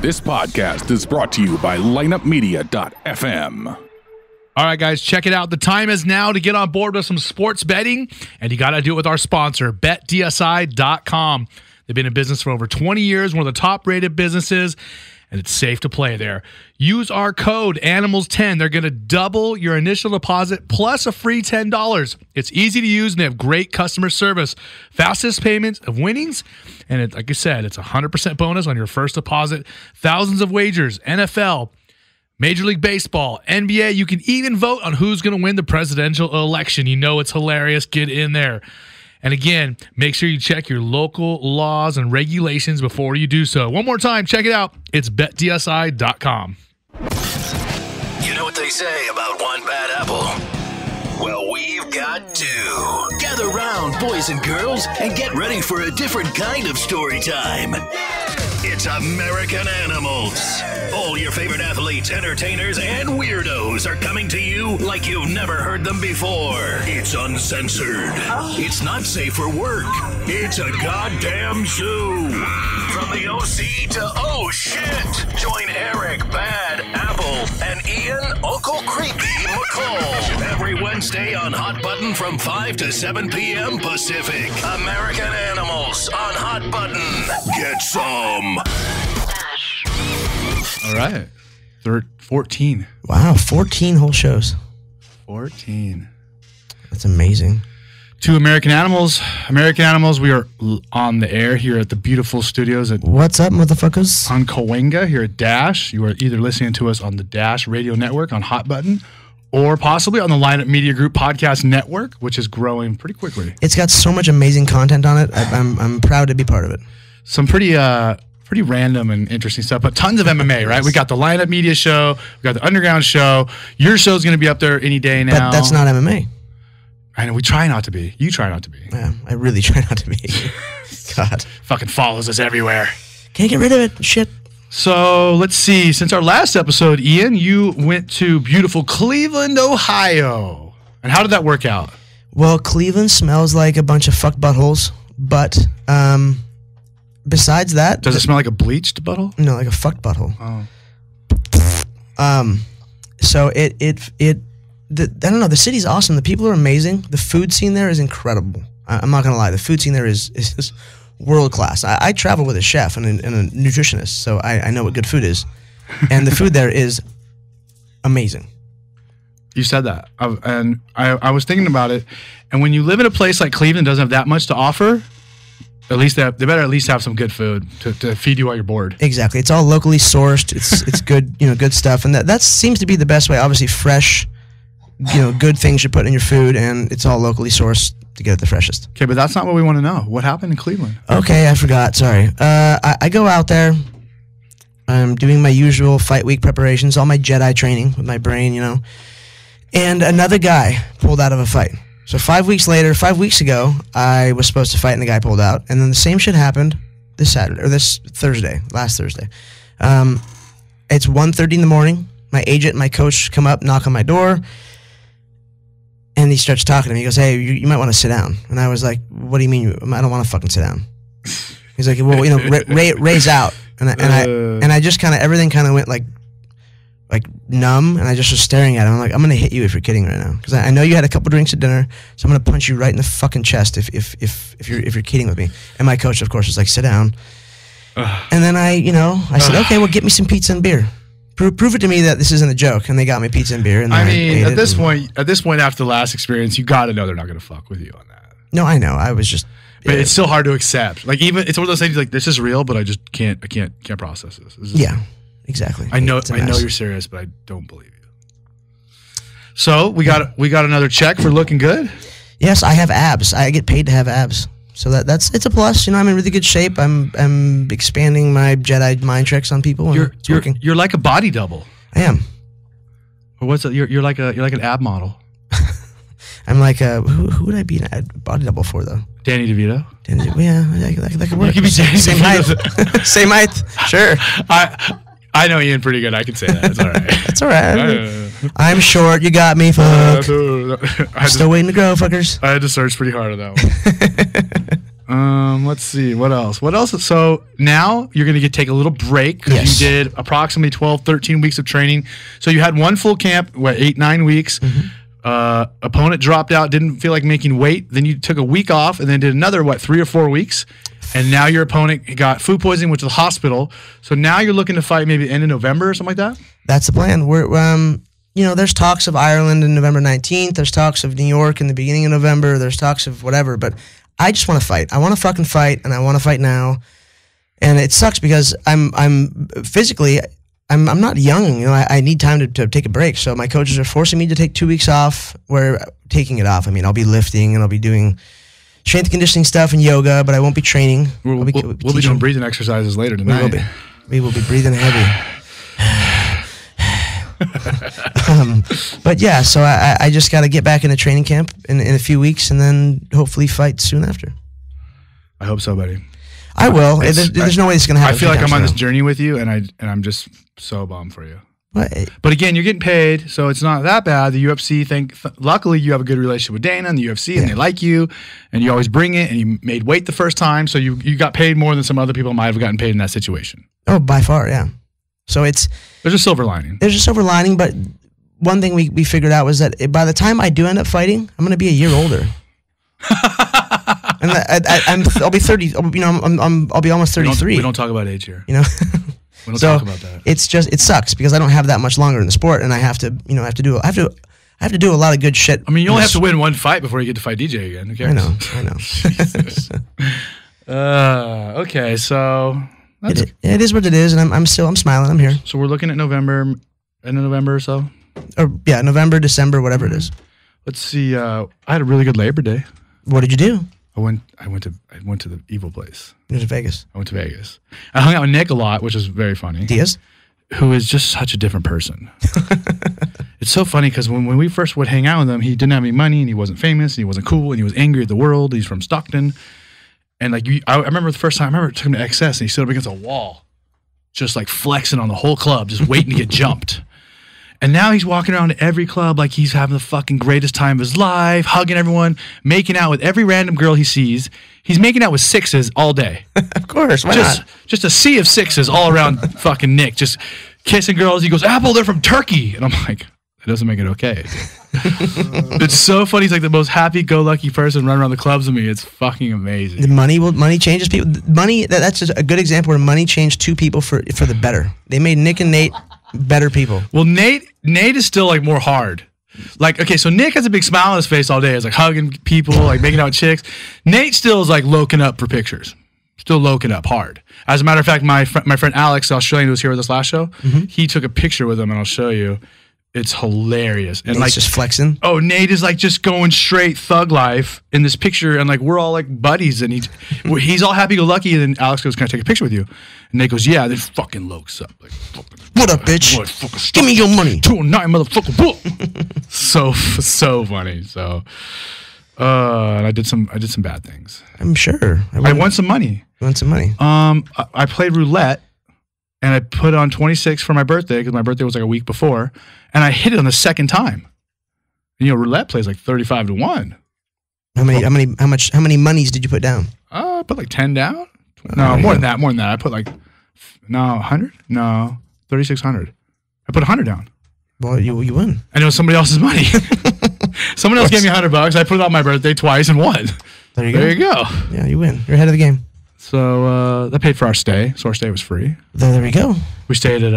This podcast is brought to you by lineupmedia.fm. All right, guys, check it out. The time is now to get on board with some sports betting, and you got to do it with our sponsor, betdsi.com. They've been in business for over 20 years, one of the top-rated businesses, and it's safe to play there. Use our code ANIMALS10. They're going to double your initial deposit plus a free $10. It's easy to use, and they have great customer service. Fastest payments of winnings, and like I said, it's a 100% bonus on your first deposit. Thousands of wagers, NFL, Major League Baseball, NBA. You can even vote on who's going to win the presidential election. You know it's hilarious. Get in there. And again, make sure you check your local laws and regulations before you do so. One more time, check it out. It's betdsi.com. You know what they say about one bad apple? Well, we've got two. Gather round, boys and girls, and get ready for a different kind of story time. It's American Animals. All your favorite athletes, entertainers, and weirdos are coming to you like you've never heard them before. It's uncensored. It's not safe for work. It's a goddamn zoo. From the OC to oh shit. Join Erik, Bad, Apple, and Ian, Uncle Creepy McCall. Every Wednesday on Hot Button from 5 to 7 p.m. Pacific. American Animals on Hot Button. Get some. All right. 14. Wow, 14 whole shows. 14. That's amazing. To American Animals. American Animals, we are on the air here at the beautiful studios at What's up, motherfuckers? on Cahuenga here at Dash. You are either listening to us on the Dash Radio Network on Hot Button or possibly on the Lineup Media Group Podcast Network, which is growing pretty quickly. It's got so much amazing content on it. I'm proud to be part of it. Some pretty random and interesting stuff, but tons of MMA, right? We got the Lineup Media Show, we got the Underground Show. Your show's going to be up there any day now. But that's not MMA. I know, we try not to be. You try not to be. Yeah, I really try not to be. God. Fucking follows us everywhere. Can't get rid of it. Shit. So let's see. Since our last episode, Ian, you went to beautiful Cleveland, Ohio. And how did that work out? Well, Cleveland smells like a bunch of fucked buttholes, but besides that... Does it smell like a bleached butthole? No, like a fucked butthole. Oh. So I don't know, the city's awesome. The people are amazing. The food scene there is incredible. I'm not going to lie. The food scene there is world class. I travel with a chef and a nutritionist, so I know what good food is. And the food there is amazing. You said that. And I was thinking about it. And when you live in a place like Cleveland doesn't have that much to offer, at least they better at least have some good food to feed you while you're bored. Exactly. It's all locally sourced. It's good, good stuff. And that seems to be the best way. Obviously fresh, good things you put in your food, and it's all locally sourced to get it the freshest. Okay, but that's not what we want to know. What happened in Cleveland? Okay, I forgot. Sorry. I go out there. I'm doing my usual fight week preparations, all my Jedi training with my brain, And another guy pulled out of a fight. So 5 weeks ago, I was supposed to fight, and the guy pulled out. And then the same shit happened last Thursday. It's 1:30 in the morning. My agent and my coach come up, knock on my door, and he starts talking to me. He goes, "Hey, you might want to sit down." And I was like, "What do you mean? I don't want to fucking sit down." He's like, "Well, Ray's out," and I just kind of everything kind of went like numb, and I just was staring at him. I'm like, "I'm gonna hit you if you're kidding right now, because I know you had a couple drinks at dinner, so I'm gonna punch you right in the fucking chest if you're kidding with me." And my coach, of course, was like, "Sit down." And then I said, "Okay, well, get me some pizza and beer. Prove it to me that this isn't a joke." And they got me pizza and beer. And I mean, at this point, after the last experience, you got to know they're not going to fuck with you on that. No, I know. I was just. But it's still hard to accept. Like, even it's one of those things like, this is real, but I just can't process this. Yeah, exactly. I know you're serious, but I don't believe you. So we got another check for looking good. Yes, I have abs. I get paid to have abs. So it's a plus. I'm in really good shape. I'm expanding my Jedi mind tricks on people. And you're like a body double. I am. Or what's it? You're like an ab model. I'm like who would I be a body double for though? Danny DeVito. Yeah, that could work. You could be Danny Same height. Same height. Sure. I know Ian pretty good. I can say that. It's all right. It's all right. I'm short. You got me. Fuck. Still waiting to grow, fuckers. I had to search pretty hard on that one. Let's see. What else? So now you're going to take a little break because you did approximately 12, 13 weeks of training. So you had one full camp, 8, 9 weeks. Opponent dropped out, didn't feel like making weight. Then you took a week off and then did another, 3 or 4 weeks. And now your opponent got food poisoning, went to the hospital. So now you're looking to fight maybe end of November or something like that? That's the plan. We're, there's talks of Ireland in November 19th. There's talks of New York in the beginning of November. There's talks of whatever. But I just want to fight. I want to fucking fight, and I want to fight now. And it sucks because I'm physically, I'm not young. I need time to take a break. So my coaches are forcing me to take 2 weeks off. We're taking it off. I mean, I'll be lifting and I'll be doing strength and conditioning stuff and yoga, but I won't be training. We'll be doing breathing exercises later tonight. We will be breathing heavy. But yeah, so I just got to get back into training camp in a few weeks and then hopefully fight soon after. I hope so, buddy. I will. There's no way it's going to happen. I feel like I'm on this journey with you, and I'm just so bummed for you. But again, you're getting paid, so it's not that bad. The UFC luckily you have a good relationship with Dana and the UFC, and they like you, and you always bring it, and you made weight the first time, so you got paid more than some other people might have gotten paid in that situation. Oh, by far, yeah. So there's a silver lining. There's a silver lining, but one thing we figured out was that by the time I do end up fighting, I'm going to be a year older. And I'll be 30. I'll be almost 33. We don't talk about age here. We don't talk about that. It sucks because I don't have that much longer in the sport, and I have to do a lot of good shit. I mean, you only have to win one fight before you get to fight DJ again. Who cares? I know. Okay, so it is what it is, and I'm smiling. I'm here. So we're looking at November, end of November or so. November, December, whatever it is. Let's see. I had a really good Labor Day. What did you do? I went to the evil place. You went to Vegas. I went to Vegas. I hung out with Nick a lot, which was very funny. Diaz? Who is just such a different person. It's so funny because when we first would hang out with him, he didn't have any money and he wasn't famous and he wasn't cool and he was angry at the world. He's from Stockton. And I remember the first time, I took him to XS and he stood up against a wall, just like flexing on the whole club, just waiting to get jumped. And now he's walking around to every club like he's having the fucking greatest time of his life, hugging everyone, making out with every random girl he sees. He's making out with sixes all day. Of course, why not? Just a sea of sixes all around fucking Nick, just kissing girls. He goes, Apple, they're from Turkey. And I'm like, that doesn't make it okay. It's so funny. He's like the most happy-go-lucky person running around the clubs with me. It's fucking amazing. The money changes people. That's just a good example where money changed two people for the better. They made Nick and Nate better people. Well, Nate is still like more hard. Like, okay, so Nick has a big smile on his face all day. He's like hugging people, like making out with chicks. Nate still is like loking up for pictures. Still loking up hard. As a matter of fact, my friend Alex, the Australian who was here with us last show, he took a picture with him, and I'll show you. It's hilarious. And Nate's like just flexing. Oh, Nate is like just going straight thug life in this picture, and like we're all like buddies, and he's all happy go lucky. And then Alex goes, "Can I take a picture with you?" And Nate goes, "Yeah." And then fucking lokes up, like, "What up, bitch? Give me your money." 209, motherfucker. so funny. So, and I did some bad things. I'm sure. I won some money. You won some money. I played roulette. And I put on 26 for my birthday because my birthday was like a week before, and I hit it on the second time. And, roulette plays like 35 to 1. How many monies did you put down? I put like 10 down. No, more than that. I put like 100. No, 3,600. I put 100 down. Well, you won. And it was somebody else's money. Someone else gave me $100. I put it on my birthday twice and won. There you go. Yeah, you win. You're ahead of the game. So that paid for our stay. So our stay was free. There we go. We stayed at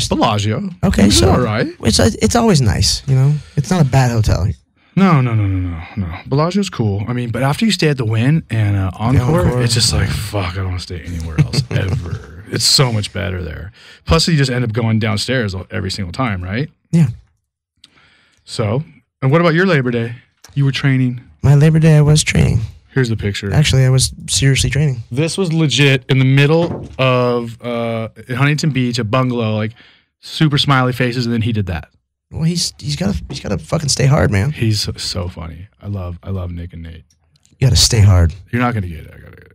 Bellagio. Okay, so all right. It's always nice, It's not a bad hotel. No. Bellagio's cool. I mean, but after you stay at the Wynn and Encore, it's just like, fuck, I don't want to stay anywhere else ever. It's so much better there. Plus, you just end up going downstairs every single time, right? Yeah. So, and what about your Labor Day? You were training. My Labor Day, I was training. Here's the picture. Actually, I was seriously training. This was legit in the middle of Huntington Beach, a bungalow, like super smiley faces, and then he did that. Well, he's got to fucking stay hard, man. He's so funny. I love Nick and Nate. You got to stay hard. You're not gonna get it. I gotta get it.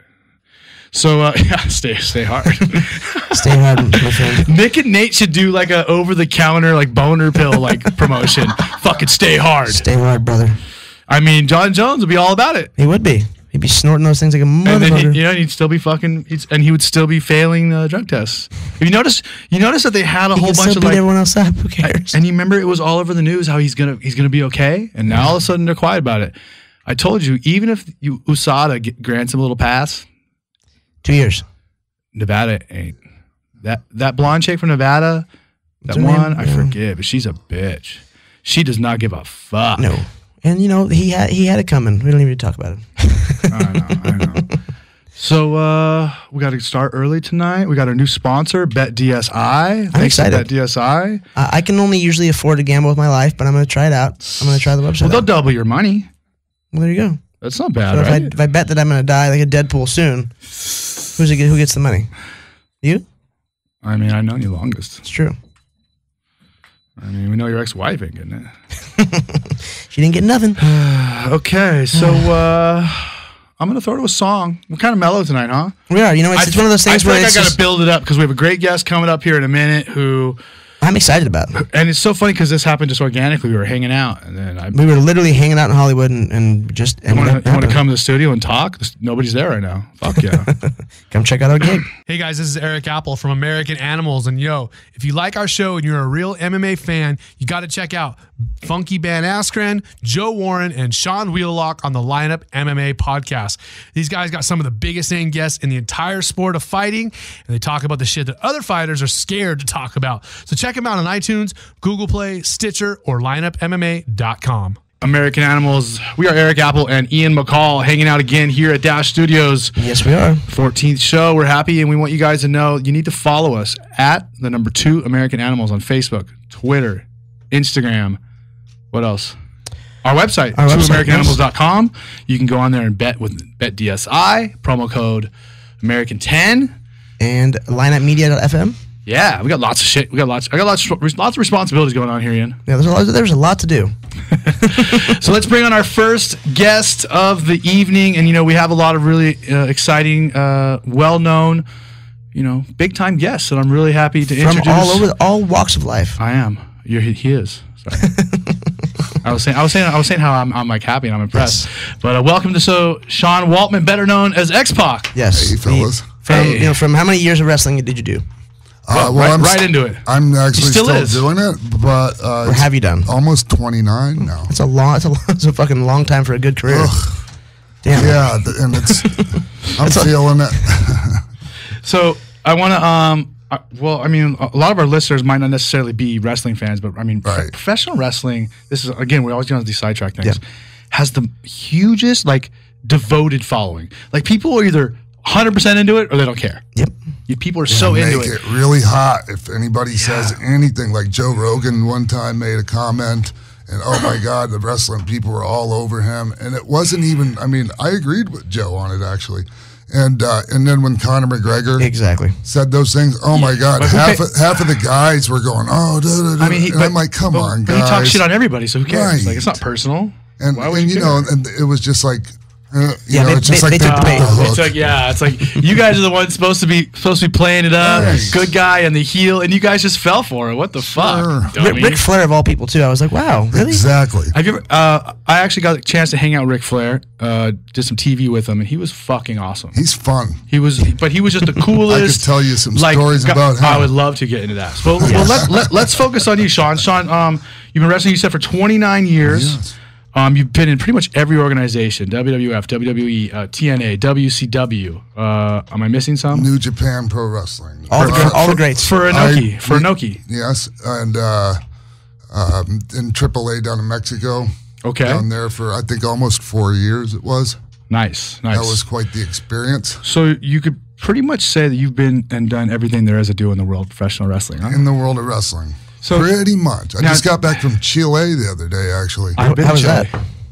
So stay hard. Stay hard, my friend. Nick and Nate should do like a over the counter like boner pill like promotion. Fucking stay hard. Stay hard, brother. I mean, John Jones would be all about it. He would be. He'd be snorting those things like a And motherfucker. then he'd still be and he would still be failing drug tests. You notice that they had a whole bunch of like everyone else up. Who cares? And you remember it was all over the news how he's gonna be okay, and now all of a sudden they're quiet about it. I told you, even if USADA grants him a little pass, 2 years. Nevada ain't that blonde chick from Nevada. That one I forget, but she's a bitch. She does not give a fuck. No. And he had it coming. We don't even need to talk about it. I know. So we got to start early tonight. We got our new sponsor, Bet DSI. I'm excited. Bet DSI. I can only usually afford to gamble with my life, but I'm going to try it out. I'm going to try the website. Well, they'll double your money. Well, there you go. That's not bad, So right? if I bet that I'm going to die like a Deadpool soon, who gets the money? You? I mean, I've known you longest. It's true. I mean, we know your ex-wife ain't getting it. She didn't get nothing. Okay, so I'm going to throw to a song. We're kind of mellow tonight, huh? We are. It's one of those things where I got to build it up because we have a great guest coming up here in a minute who I'm excited about. And it's so funny because this happened just organically. We were hanging out, and then we were literally hanging out in Hollywood and just. You want to come to the studio and talk? Nobody's there right now. Fuck yeah! Come check out our gig. Hey guys, this is Erik Apple from American Animals, and if you like our show and you're a real MMA fan, you got to check out Funky Van Askren, Joe Warren, and Sean Wheelock on the Lineup MMA podcast. These guys got some of the biggest name guests in the entire sport of fighting, and they talk about the shit that other fighters are scared to talk about. So check them out on iTunes, Google Play, Stitcher, or lineupmma.com. American Animals. We are Erik Apple and Ian McCall hanging out again here at Dash Studios. Yes, we are. 14th show. We're happy, and we want you guys to know you need to follow us at the number 2 American Animals on Facebook, Twitter, Instagram. What else? Our website, 2americananimals.com. You can go on there and bet with Bet DSI, promo code American10. And lineupmedia.fm. Yeah, we got lots of shit. I got lots of responsibilities going on here, Ian. Yeah, there's a lot to do. So let's bring on our first guest of the evening. And, we have a lot of really exciting, well-known, big time guests that I'm really happy to introduce. From all walks of life. I am. He is. Sorry. I was saying how I'm like happy and I'm impressed. Yes. But welcome to Sean Waltman, better known as X-Pac. Yes. Hey, fellas. From how many years of wrestling did you do? I'm right into it. I'm actually still doing it, but or have you done? Almost 29 now. It's a fucking long time for a good career. Ugh. Damn. Yeah, and I'm feeling it. So I want to. A lot of our listeners might not necessarily be wrestling fans, but professional wrestling. This is again, we're always going to these sidetrack things. Yeah. Has the hugest devoted following. Like people are either 100% into it or they don't care. Yep. People are so into it. Make it really hot if anybody says anything. Like Joe Rogan one time made a comment, and oh my God, the wrestling people were all over him. And it wasn't even, I agreed with Joe on it actually. And then when Conor McGregor said those things, oh my God, half of the guys were going, oh, I'm like, come on, guys. But he talks shit on everybody, so who cares? Like, it's not personal. And and it was just like, it's just like it's like you guys are the ones supposed to be playing it up, good guy and the heel, and you guys just fell for it. What the fuck? Ric Flair of all people too. I was like, wow, really? Exactly. Have you ever? I actually got a chance to hang out with Ric Flair. Did some TV with him, and he was fucking awesome. He's fun. He was just the coolest. I could tell you some stories about him. I would love to get into that. Well, let's focus on you, Sean. Sean, you've been wrestling, you said, for 29 years. Yes. You've been in pretty much every organization: WWF, WWE, TNA, WCW. Am I missing some? New Japan Pro Wrestling. All the greats. For Inoki. Yes, and in AAA down in Mexico. Okay. Down there for I think almost 4 years. It was. Nice. That was quite the experience. So you could pretty much say that you've been and done everything there is to do in the world of professional wrestling, huh? In the world of wrestling. So, pretty much. I just got back from Chile the other day, actually. How was that?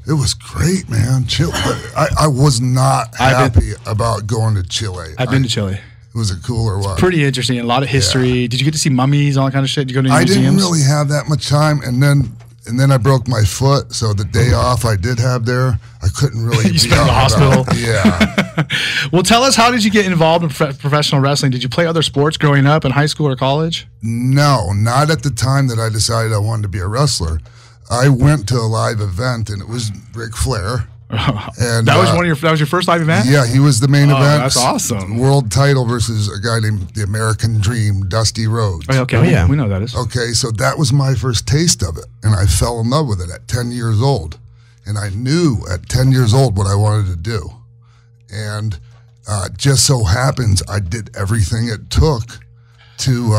It was great, man. Chile. I was not happy about going to Chile. I've been to Chile. Was it cool or what? Pretty interesting. A lot of history. Yeah. Did you get to see mummies, all that kind of shit? Did you go to any museums? I didn't really have that much time, and then I broke my foot. So the day off I did have there, I couldn't really. You spent in the hospital. Yeah. Well, tell us, how did you get involved in professional wrestling? Did you play other sports growing up in high school or college? No, not at the time that I decided I wanted to be a wrestler. I went to a live event, and it was Ric Flair. And that was your first live event? Yeah, he was the main event. That's awesome. World title versus a guy named the American Dream, Dusty Rhodes. Okay, we know that is. Okay, so that was my first taste of it, and I fell in love with it at 10 years old. And I knew at 10 years old what I wanted to do. And just so happens I did everything it took to,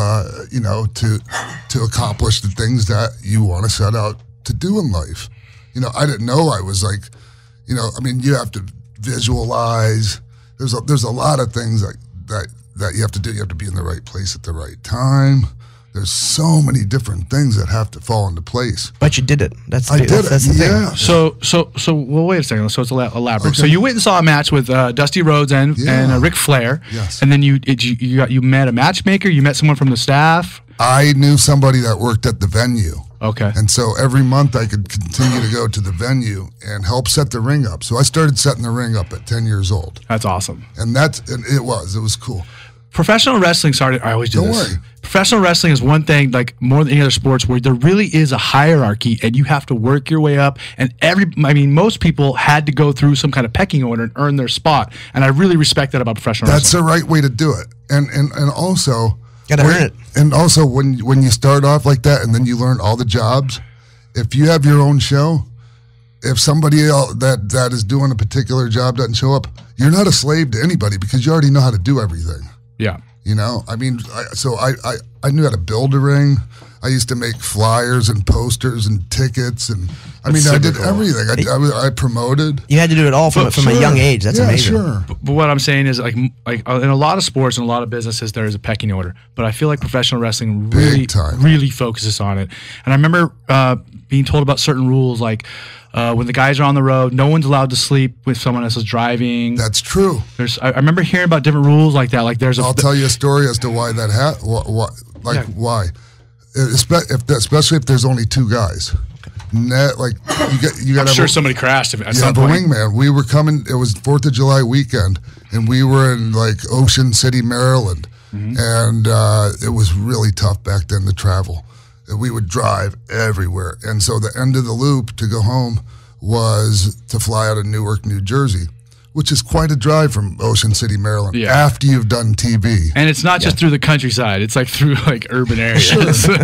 to accomplish the things that you want to set out to do in life. I didn't know I was like, you have to visualize. There's a lot of things that you have to do. You have to be in the right place at the right time. There's so many different things that have to fall into place. But you did it. That's the yeah. thing. So well, wait a second. So it's elaborate. Okay. So you went and saw a match with Dusty Rhodes and Ric Flair. Yes. And then you met a matchmaker. You met someone from the staff. I knew somebody that worked at the venue. Okay. And so every month I could continue to go to the venue and help set the ring up. So I started setting the ring up at 10 years old. That's awesome. And it was cool. Professional wrestling started. I always do Don't this. worry. Professional wrestling is one thing, like more than any other sports, where there really is a hierarchy, and you have to work your way up. And most people had to go through some kind of pecking order and earn their spot. And I really respect that about professional That's wrestling. the right way to do it. And also, Gotta earn it. And also, when you start off like that, and then you learn all the jobs, if you have your own show, if somebody else that is doing a particular job doesn't show up, you're not a slave to anybody because you already know how to do everything. Yeah. I knew how to build a ring. I used to make flyers and posters and tickets, and I did everything. I promoted. You had to do it all from a young age. That's amazing. Sure. But what I'm saying is, like in a lot of sports and a lot of businesses, there is a pecking order. But I feel like professional wrestling really focuses on it. And I remember being told about certain rules, like when the guys are on the road, no one's allowed to sleep with someone else is driving. That's true. I remember hearing about different rules like that. Like I'll tell you a story as to why that why. Especially if there's only two guys. You got. I'm sure somebody crashed at some the point. wingman. We were coming. It was 4th of July weekend, and we were in like Ocean City, Maryland, and it was really tough back then to travel. We would drive everywhere, and so the end of the loop to go home was to fly out of Newark, New Jersey, which is quite a drive from Ocean City, Maryland, after you've done TV. And it's not just through the countryside; it's like through like urban areas. Sure.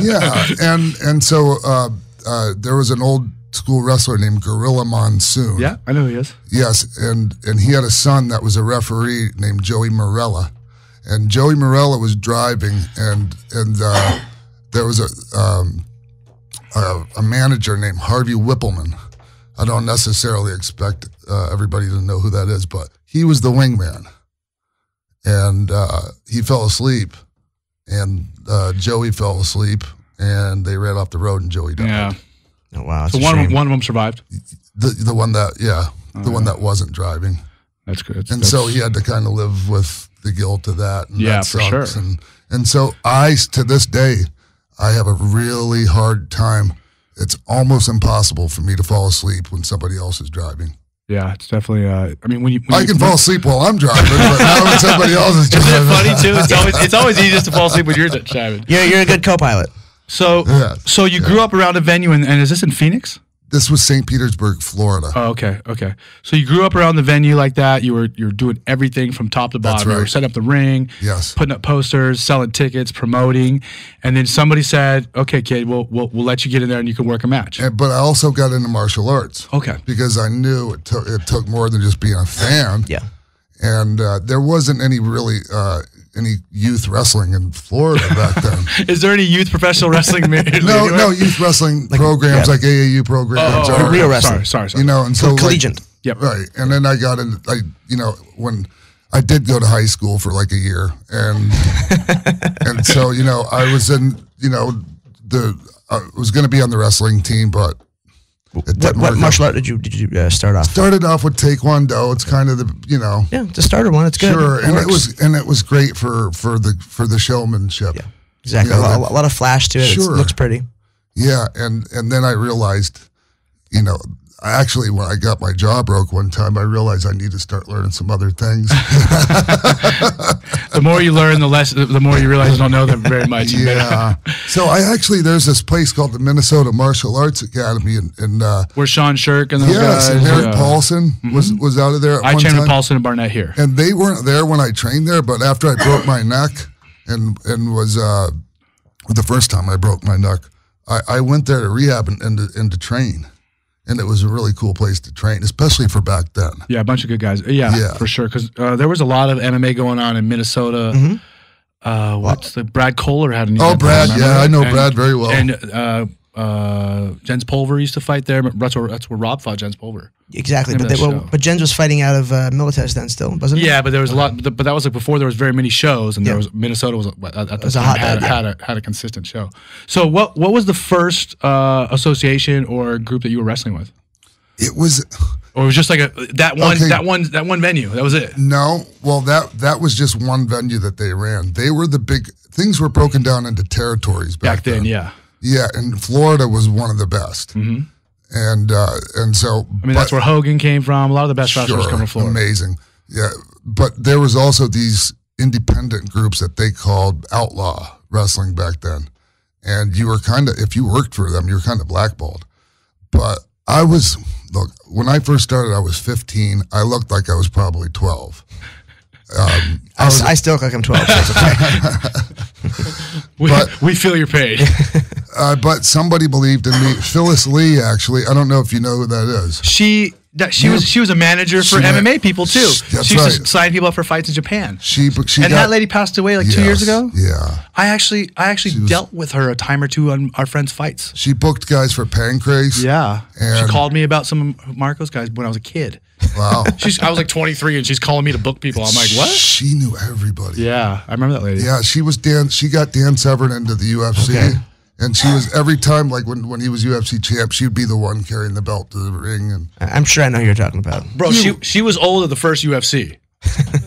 Yeah, and so there was an old school wrestler named Gorilla Monsoon. Yeah, I know who he is. Yes, and he had a son that was a referee named Joey Morella, and Joey Morella was driving, and there was a manager named Harvey Whippleman. I don't necessarily expect everybody to know who that is, but he was the wingman. And he fell asleep, and Joey fell asleep, and they ran off the road, and Joey died. Yeah. Oh, wow. So one of them survived. The one that, the one that wasn't driving. That's good. So he had to kind of live with the guilt of that. And that for sucks. sure. And so to this day, I have a really hard time. It's almost impossible for me to fall asleep when somebody else is driving. Yeah, it's definitely. When I can fall asleep while I'm driving, but not when somebody else is driving. Isn't it funny too? It's always easiest to fall asleep when you're driving. You're a good co-pilot. So you grew up around a venue, and is this in Phoenix? This was St. Petersburg, Florida. Oh, okay. So you grew up around the venue like that. You're doing everything from top to bottom. That's right. You were setting up the ring, yes, putting up posters, selling tickets, promoting, and then somebody said, "Okay, kid, we'll let you get in there and you can work a match." But I also got into martial arts. Okay, because I knew it took more than just being a fan. Yeah, and there wasn't any really any youth wrestling in Florida back then. Is there any youth professional wrestling? No youth wrestling programs like AAU programs. Oh, real wrestling. Sorry. And so collegiate. Yep. Right. And then I got in, when I did go to high school for like a year, and and so I was in I was going to be on the wrestling team, but what martial art did you start off? Started off with Taekwondo. It's kind of the it's a starter one. It's good. Sure, and it was great for the showmanship. Yeah, exactly. A lot of flash to it. Sure. It looks pretty. Yeah, and then I realized, actually, when I got my jaw broke one time, I realized I need to start learning some other things. The more you learn, the more you realize you don't know them very much. Yeah. So there's this place called the Minnesota Martial Arts Academy, and where Sean Shirk and those guys. and Erik Paulson was out of there. I trained with Paulson and Barnett here, and they weren't there when I trained there. But after I broke my neck, and was the first time I broke my neck, I went there to rehab and to train. And it was a really cool place to train, especially for back then. Yeah, a bunch of good guys. Yeah. For sure. Because there was a lot of MMA going on in Minnesota. Brad Kohler had an event. Oh, Brad. I know Brad very well. And Jens Pulver used to fight there. That's where Rob fought Jens Pulver. Exactly. But Jens was fighting out of Militech then still, wasn't it? Yeah, but there was a lot. But that was like before there was very many shows, and there was Minnesota was at the time had a consistent show. So what was the first association or group that you were wrestling with? It was, or it was just like that one venue. That was it. No, well that was just one venue that they ran. They were the big things were broken down into territories back then. Yeah. Yeah, and Florida was one of the best. Mm-hmm. And so that's where Hogan came from. A lot of the best wrestlers come from Florida. Amazing. Yeah. But there was also these independent groups that they called outlaw wrestling back then. And you were if you worked for them, you were kind of blackballed. But when I first started, I was 15. I looked like I was probably 12. I still look like I'm 12. So okay. we feel your pain. But somebody believed in me. Phyllis Lee, actually, I don't know if you know who that is. She was a manager for MMA people too. She used to sign people up for fights in Japan. That lady passed away 2 years ago. Yeah, I actually dealt with her a time or two on our friends' fights. She booked guys for Pancrase. Yeah, and she called me about some of Marco's guys when I was a kid. Wow. I was like 23 and she's calling me to book people. I'm like, what? She knew everybody. Yeah, I remember that lady. Yeah, she got Dan Severn into the UFC. Okay. And she was every time, like when he was UFC champ, she'd be the one carrying the belt to the ring. And I'm sure I know who you're talking about. Bro, she was old at the first UFC.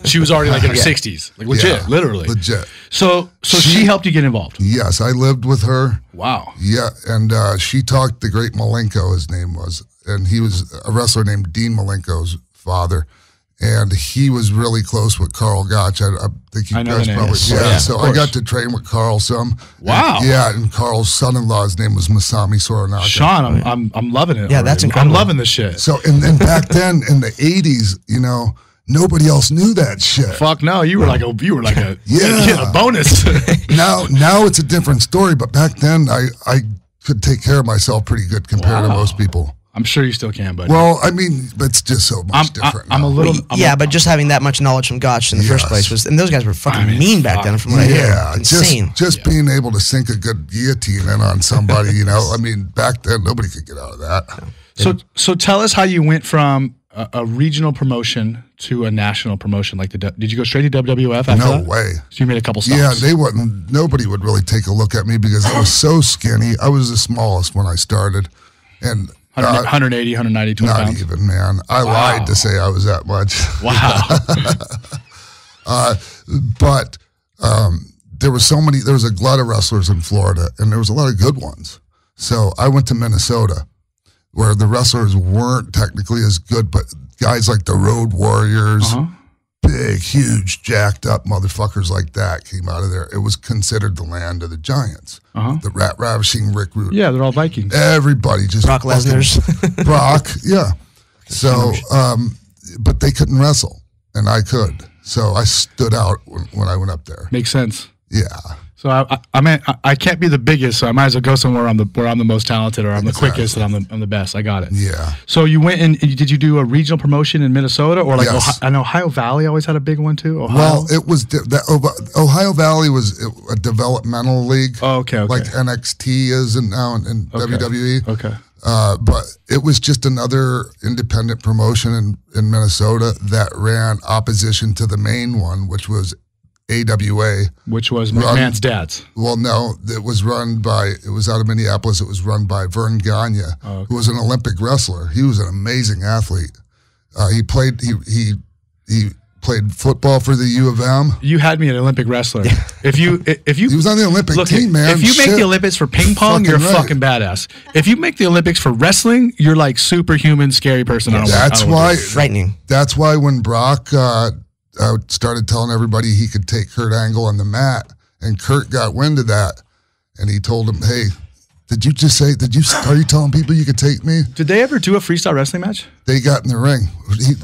She was already like in her 60s. Like legit, literally. Legit. So she helped you get involved? Yes, I lived with her. Wow. Yeah, and she talked the great Malenko, his name was. And he was a wrestler named Dean Malenko's father. And he was really close with Carl Gotch. I think you guys probably. Yeah, so I got to train with Carl some. Wow. And Carl's son-in-law's name was Masami Soranaka. Sean, I'm loving it. Yeah, already. that's incredible. I'm loving this shit. So and back then in the 80s, nobody else knew that shit. Fuck no, you were like a bonus. now it's a different story, but back then I could take care of myself pretty good compared to most people. I'm sure you still can, but well, I mean, it's just so much different. But just having that much knowledge from Gotch in the first place and those guys were fucking mean back then. From what I hear, insane. Just being able to sink a good guillotine in on somebody, I mean, back then nobody could get out of that. So tell us how you went from a regional promotion to a national promotion. Did you go straight to WWF after that? No way. So you made a couple stops. Yeah, nobody would really take a look at me because I was so skinny. I was the smallest when I started, and 180, 190, 20 pounds? Not even, man. I lied to say I was that much. Wow. But there was a glut of wrestlers in Florida, and there was a lot of good ones. So I went to Minnesota, where the wrestlers weren't technically as good, but guys like the Road Warriors, big, huge, jacked up motherfuckers like that came out of there. It was considered the land of the giants. The ravishing Rick Rude. Yeah, they're all Vikings. Everybody just Brock Lesnar's. Brock, yeah. So, but they couldn't wrestle, and I could. So I stood out when I went up there. Makes sense. Yeah. So I can't be the biggest, so I might as well go somewhere where I'm the most talented, or I'm the quickest, and I'm the best. I got it. Yeah. So you went and did you do a regional promotion in Minnesota, or I know Ohio Valley always had a big one too. Ohio? Well, it was Ohio Valley was a developmental league. Oh, okay. Like NXT is now in WWE. Okay. But it was just another independent promotion in Minnesota that ran opposition to the main one, which was AWA. Which was McMahon's dad's. Well, no, it was out of Minneapolis. It was run by Vern Gagne, who was an Olympic wrestler. He was an amazing athlete. He played football for the U of M. You had me an Olympic wrestler. If you He was on the Olympic team, man. If you make Shit. the Olympics for ping pong, you're a fucking badass. If you make the Olympics for wrestling, you're like superhuman, scary person. That's why Frightening. That's why when Brock started telling everybody he could take Kurt Angle on the mat, and Kurt got wind of that, and he told him, "Hey, are you telling people you could take me?" Did they ever do a freestyle wrestling match? They got in the ring.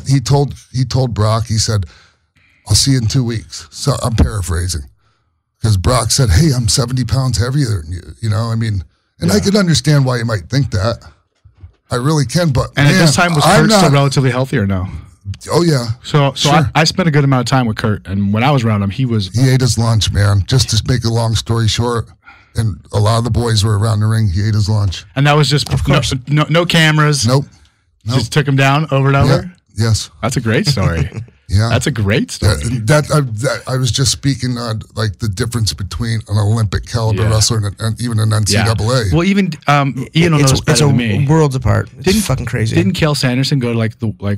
He told Brock, he said, "I'll see you in 2 weeks." So I'm paraphrasing, because Brock said, "Hey, I'm 70 pounds heavier than you." You know, I mean, and I could understand why you might think that. I really can, but and man, at this time, was Kurt still relatively healthy or no? Oh yeah. So sure. I spent a good amount of time with Kurt, and when I was around him, he ate his lunch, man. Just to make a long story short. And a lot of the boys were around the ring. He ate his lunch. And that was just, no cameras. Nope. Just took him down over and over? Yeah. Yes. That's a great story. Yeah. That's a great story. I was just speaking on like the difference between an Olympic caliber wrestler and even an NCAA. Yeah. Well, even Ian will know this better than me. Worlds apart. It's fucking crazy. Didn't Cael Sanderson go to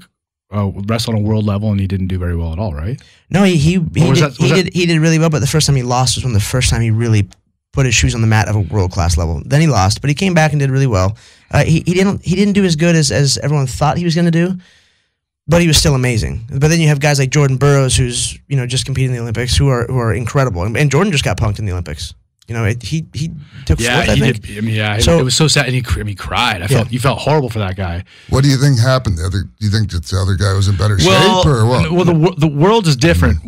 wrestle on a world level, and he didn't do very well at all, right? No, he did really well, but the first time he lost was when the first time he really put his shoes on the mat of a world-class level. Then he lost, but he came back and did really well. He didn't do as good as everyone thought he was going to do, but he was still amazing. But then you have guys like Jordan Burroughs, who's just competing in the Olympics, who are incredible. And Jordan just got punked in the Olympics. He took fourth, I think. Did. I mean, it was so sad, and he cried. You felt horrible for that guy. What do you think happened? Do you think that the other guy was in better shape, or what? Well, the world is different.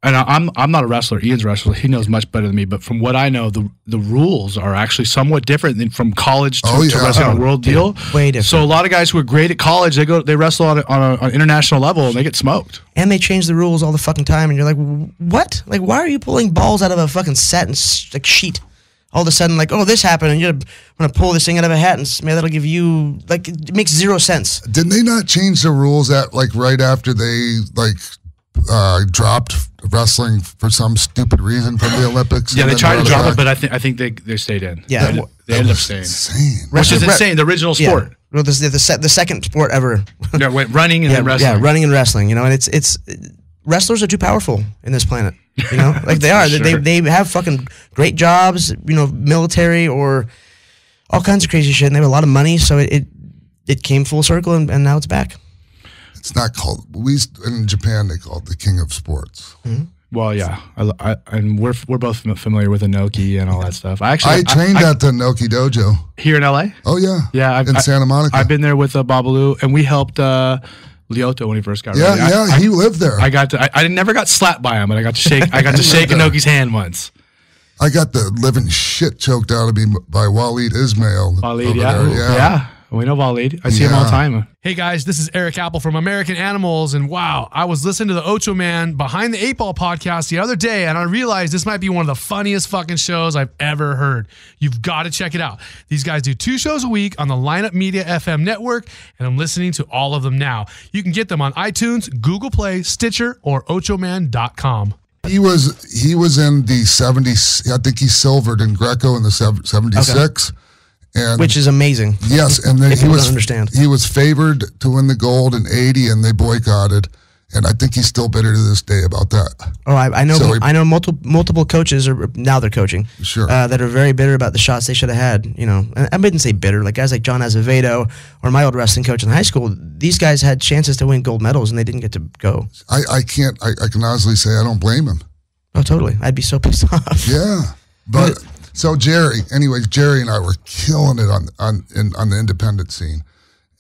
And I'm not a wrestler. Ian's a wrestler. He knows much better than me. But from what I know, the rules are actually somewhat different than from college to wrestling on a world deal. Way different. So a lot of guys who are great at college, they wrestle on an international level, and they get smoked. And they change the rules all the fucking time, and you're like, what? Like, why are you pulling balls out of a fucking satin sheet? All of a sudden, like, oh, this happened, and you're going to pull this thing out of a hat, and maybe that'll give you, like, it makes zero sense. Didn't they not change the rules right after they, dropped wrestling for some stupid reason from the Olympics? Yeah, they tried to drop it, but I think they stayed in. Yeah, they ended up staying. Insane. Which is insane. The original sport. Yeah. Well, the second sport ever. Went running and then wrestling. Yeah, running and wrestling. And it's wrestlers are too powerful in this planet. Like they are. Sure. They have fucking great jobs. Military or all kinds of crazy shit. And they have a lot of money, so it came full circle, and now it's back. It's not called. In Japan they call it the king of sports. Mm-hmm. Well, yeah, and we're both familiar with Inoki and all that stuff. I trained at the Inoki dojo here in LA. Oh yeah, in Santa Monica. I've been there with Babalu, and we helped Lyoto when he first got ready. Yeah, he lived there. I never got slapped by him, but I got to shake Inoki's hand once. I got the living shit choked out of me by Waleed Ismail. Waleed, yeah. We know Waleed. I see him all the time. Hey guys, this is Erik Apple from American Animals, and wow, I was listening to the Ocho Man Behind the 8 Ball podcast the other day, and I realized this might be one of the funniest fucking shows I've ever heard. You've got to check it out. These guys do 2 shows a week on the Lineup Media FM network, and I'm listening to all of them now. You can get them on iTunes, Google Play, Stitcher, or ochoman.com. He was in the 70s. I think he silvered in Greco in the 76. Okay. And which is amazing. Yes, and then understand. He was favored to win the gold in 80, and they boycotted. And I think he's still bitter to this day about that. Oh, I know. So I know multiple coaches, or now they're coaching, sure, that are very bitter about the shots they should have had. And I wouldn't say bitter, like guys like John Azevedo or my old wrestling coach in high school. These guys had chances to win gold medals, and they didn't get to go. I can honestly say I don't blame him. Oh, totally. I'd be so pissed off. Yeah, but. So Jerry and I were killing it on the independent scene,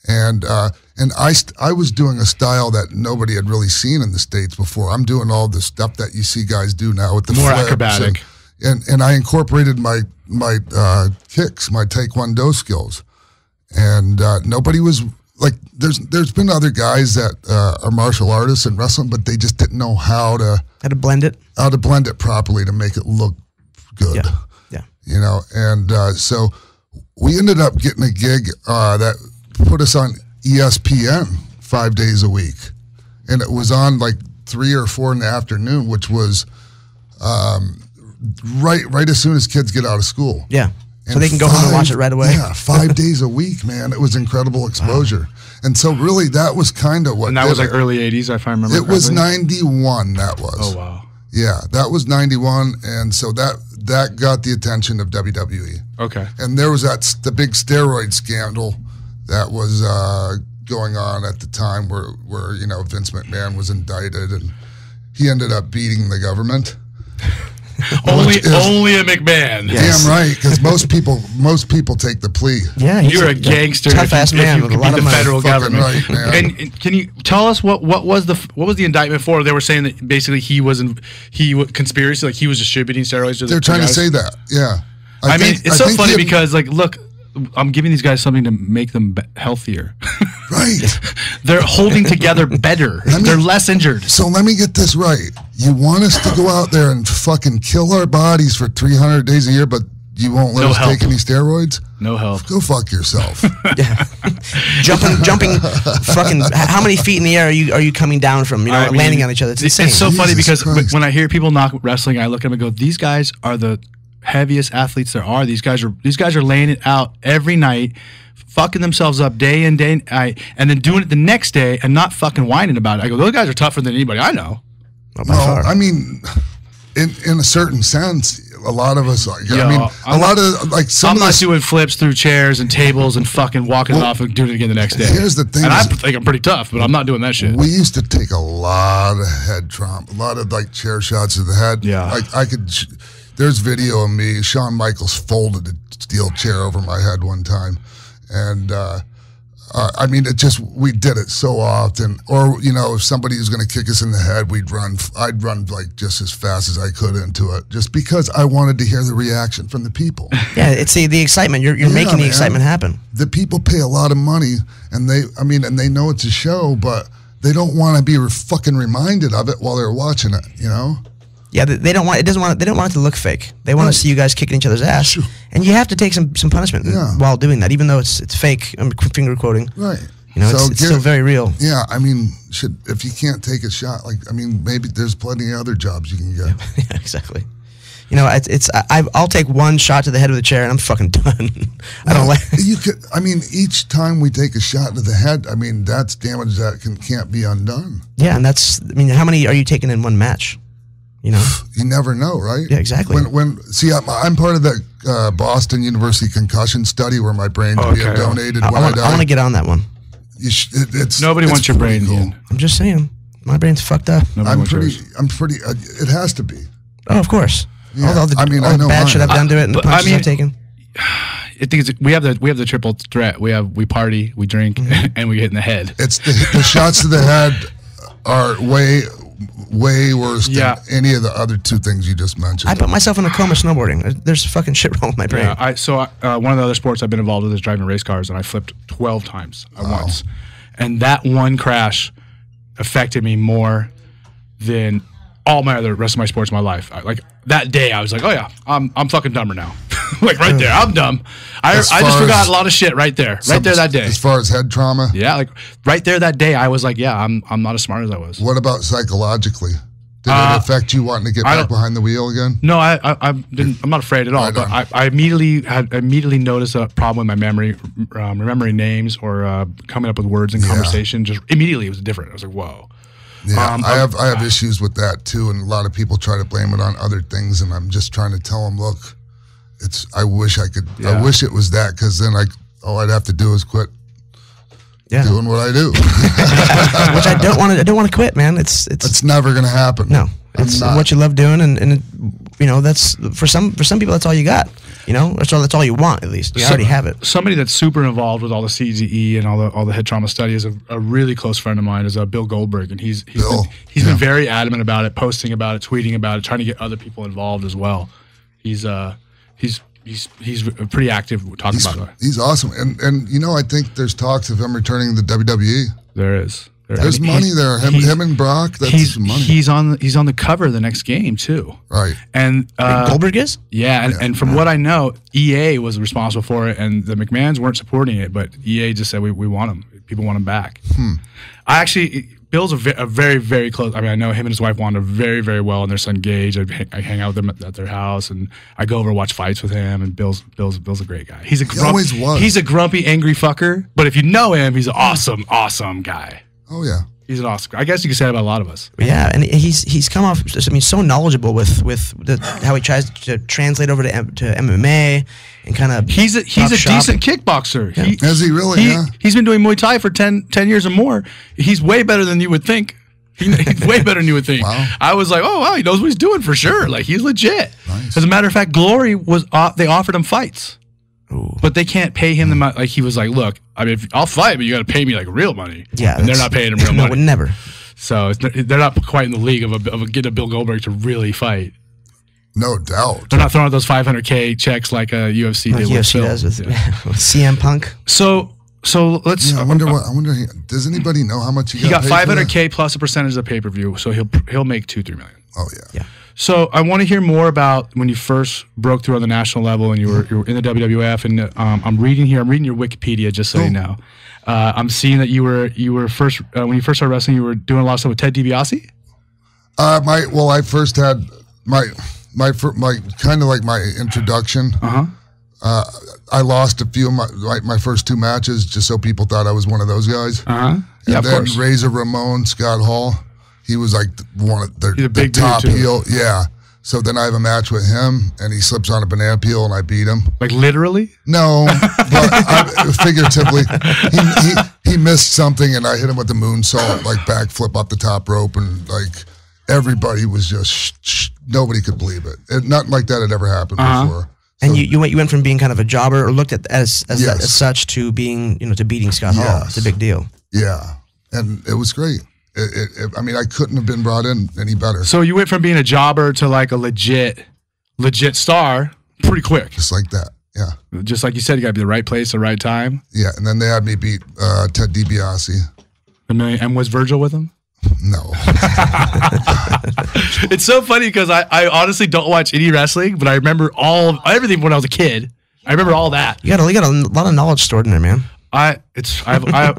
and I was doing a style that nobody had really seen in the States before. I'm doing all the stuff that you see guys do now with the more acrobatic, and I incorporated my kicks, my Taekwondo skills, and nobody was like. There's been other guys that are martial artists and wrestling, but they just didn't know how to blend it properly to make it look good. Yeah. And so we ended up getting a gig that put us on ESPN 5 days a week. And it was on like 3 or 4 in the afternoon, which was right as soon as kids get out of school. Yeah. So they can go home and watch it right away. Yeah, 5 days a week, man. It was incredible exposure. And so really that was kind of what And that was like early 80s, if I remember It was correctly. 91, that was. Oh, wow. Yeah, that was 91. And so that got the attention of WWE. Okay. And there was the big steroid scandal that was going on at the time where Vince McMahon was indicted and he ended up beating the government. only a McMahon. Damn right, because most people take the plea. Yeah, You're a gangster. Tough-ass man if with you a could lot beat of the money. federal Fucking government. right, man. And can you tell us what was the indictment for? They were saying that basically conspiracy, like he was distributing steroids to the They're trying to guys. say that, yeah. I mean, it's so funny he- because, like, look, I'm giving these guys something to make them healthier. Right. They're holding together better. They're less injured. So let me get this right. You want us to go out there and fucking kill our bodies for 300 days a year, but you won't let No us help. take any steroids? No help. Go fuck yourself. Yeah. jumping fucking how many feet in the air are you coming down from, I mean, landing on each other? It's insane. It's so funny Jesus because Christ. when I hear people knock wrestling, I look at them and go, these guys are the heaviest athletes there are. These guys are laying it out every night, fucking themselves up day in, day out, and then doing it the next day and not fucking whining about it. I go, those guys are tougher than anybody I know. Well, by Well, far. I mean, in a certain sense, a lot of us, like, Yo, I mean, I'm lot of, like, some I'm of not this, doing flips through chairs and tables and fucking walking it off and doing it again the next day. Here's the thing And I is- think I'm pretty tough, but I'm not doing that shit. we used to take a lot of head trauma, a lot of, like, chair shots to the head. Yeah. Like, there's video of me, Shawn Michaels folded a steel chair over my head one time. And, I mean, we did it so often. Or, if somebody was going to kick us in the head, I'd run like just as fast as I could into it, just because I wanted to hear the reaction from the people. Yeah, it's the excitement. You're making the man. excitement happen. The people pay a lot of money, and they know it's a show, but they don't want to be fucking reminded of it while they're watching it, Yeah, they don't want it to look fake. They want to see you guys kicking each other's ass, Sure. and you have to take some punishment while doing that, even though it's fake. I'm finger quoting. Right. It's still very real. Yeah, I mean, if you can't take a shot, maybe there's plenty of other jobs you can get. Yeah, exactly. I'll take one shot to the head of the chair and I'm fucking done. I don't like. You could. I mean, each time we take a shot to the head, I mean, that's damage that can't be undone. Yeah, and how many are you taking in one match? You never know, right? Yeah, exactly. I'm part of that Boston University concussion study where my brain's being donated I when I die. want to get on that one. Nobody wants your brain. Cool. Ian. I'm just saying, my brain's fucked up. Nobody wants yours. I'm pretty. It has to be. Oh, of course. Yeah. All the I know bad mine. shit I've done to it and the But, I punches mean- I've taken. I think we have the triple threat. We party, we drink, and we get in the head. It's the shots to the head are way worse than any of the other two things you just mentioned. I put myself in a coma snowboarding. There's fucking shit wrong with my brain. Yeah, one of the other sports I've been involved with is driving race cars, and I flipped 12 times at once. And that one crash affected me more than all my rest of my sports in my life. Like that day, I was like, oh yeah, I'm fucking dumber now. Like right there, I'm dumb. I just forgot a lot of shit right there that day. As far as head trauma, Yeah, like right there that day, I was like, yeah, I'm not as smart as I was. what about psychologically? Did it affect you wanting to get back behind the wheel again? No, I'm not afraid at all. Right But on. I immediately noticed a problem with my memory, remembering names or coming up with words in conversation. Just immediately, it was different. I was like, whoa. Yeah, I have issues with that too, and a lot of people try to blame it on other things, and I'm just trying to tell them, look, I wish I could. Yeah. I wish it was that, because then all I'd have to do is quit Yeah. doing what I do. Which I don't want to quit, man. It's never gonna happen. no. It's what you love doing, and that's for some people that's all you got. That's all you want, at least. You already have it. Somebody that's super involved with all the CZE and all the head trauma studies, a really close friend of mine is Bill Goldberg, and he's been very adamant about it, posting about it, tweeting about it, trying to get other people involved as well. He's pretty active talking about it. He's awesome, and I think there's talks of him returning to the WWE. There is. There's money there. Him and Brock. That's money. He's on the cover of the next game too. Right. And Goldberg is? Yeah, and from what I know, EA was responsible for it, and the McMahons weren't supporting it, but EA just said we want him. People want him back. I actually, Bill's a very, very close. I mean, I know him and his wife Wanda very, very well, and their son Gage. I hang out with them at their house, and I go over and watch fights with him. And Bill's a great guy. He always was. He's a grumpy, angry fucker, but if you know him, he's an awesome guy. Oh yeah. He's an awesome. I guess you could say that about a lot of us. Yeah, and he's come off. I mean, so knowledgeable with how he tries to translate over to MMA and kind of. He's a decent kickboxer. Yeah. Is he really? Yeah. He's been doing Muay Thai for 10 years or more. He's way better than you would think. He's way better than you would think. Wow. I was like, oh wow, he knows what he's doing for sure. Like he's legit. Nice. As a matter of fact, Glory was they offered him fights. Ooh. But they can't pay him the money. Like he was like, look, I mean, I'll fight, but you got to pay me like real money. Yeah, and they're not paying him real no, money. never. So they're not quite in the league of getting a Bill Goldberg to really fight. No doubt. They're not throwing out those $500K checks like UFC did. Like UFC does with CM Punk. So let's. Yeah, I wonder. Does anybody know how much he got paid for that? $500K plus a percentage of pay-per-view, so he'll make $2-3 million. Oh yeah. So I want to hear more about when you first broke through on the national level and you were in the WWF. And I'm reading your Wikipedia just so you know. I'm seeing that you were first when you first started wrestling, you were doing a lot of stuff with Ted DiBiase. I first had my kind of like my introduction. I lost a few of my first 2 matches just so people thought I was one of those guys. And of then course. Razor Ramon, Scott Hall, he was like one of the big top dude, too. heel. Yeah. So then I have a match with him, and he slips on a banana peel, and I beat him. Like literally? No, but figuratively, he missed something, and I hit him with the moonsault, like backflip up the top rope, and like everybody was just nobody could believe it. Nothing like that had ever happened before. And you went from being kind of a jobber or looked at as such to being to beating Scott Hall. It's a big deal. Yeah, and it was great. I mean, I couldn't have been brought in any better. So you went from being a jobber to like a legit star pretty quick. Just like that, yeah. Just like you said, you got to be the right place, the right time. Yeah, and then they had me beat Ted DiBiase. And was Virgil with him? No. It's so funny because I honestly don't watch any wrestling, but I remember everything when I was a kid. I remember all that. You got a lot of knowledge stored in there, man. I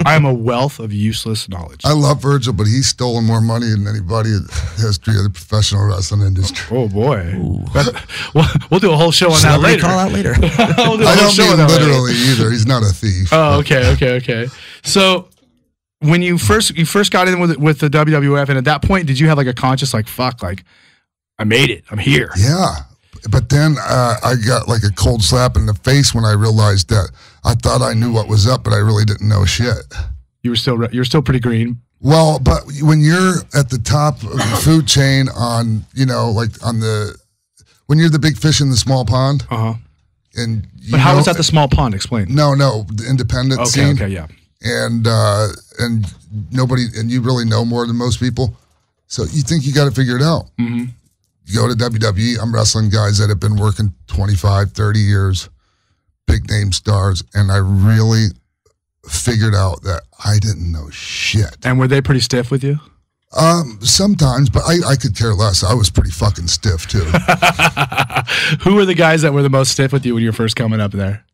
am a wealth of useless knowledge. I love Virgil, but he's stolen more money than anybody in the history of the professional wrestling industry. Oh boy, we'll do a whole show on that later. Call out later. We'll do a I whole don't show mean on that later. literally either. He's not a thief. Oh, okay. So when you first got in with the WWF, and at that point, did you have like a conscious like fuck, like I made it, I'm here? Yeah. But then I got like a cold slap in the face when I realized that I thought I knew what was up, but I really didn't know shit. You're still pretty green. Well, but when you're at the top of the food chain when you're the big fish in the small pond, and but how was that the small pond? Explain. No, the independent scene. Okay, yeah. And nobody, and you really know more than most people, so you think you got to figure it out. Mm-hmm. You go to WWE, I'm wrestling guys that have been working 25, 30 years, big name stars, and I really figured out that I didn't know shit. And were they pretty stiff with you? Sometimes, but I could care less. I was pretty fucking stiff too. Who were the guys that were the most stiff with you when you were first coming up there?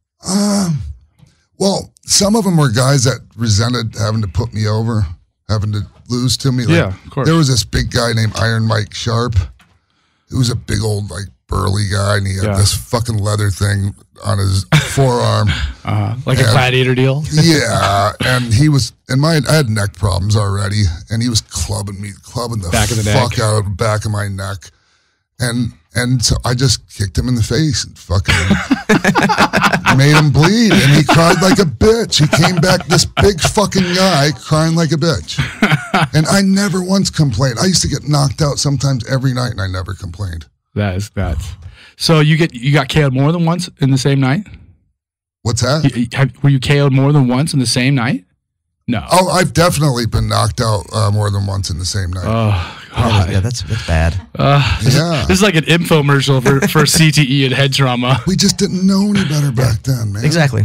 Well, some of them were guys that resented having to put me over, having to lose to me. Like, yeah, of course. There was this big guy named Iron Mike Sharp. He was a big old, like, burly guy, and he had this fucking leather thing on his forearm. Like a gladiator deal? Yeah, and he was, and I had neck problems already, and he was clubbing the back of the fuck neck. out of the back of my neck. And so I just kicked him in the face and fucking made him bleed, and he cried like a bitch. He came back, this big fucking guy, crying like a bitch. And I never once complained. I used to get knocked out sometimes every night, and I never complained. That's so you got KO'd more than once in the same night? What's that? Were you KO'd more than once in the same night? No. Oh, I've definitely been knocked out more than once in the same night. Oh, God. Yeah, that's bad. This is like an infomercial for CTE and head trauma. We just didn't know any better back then, man. Exactly.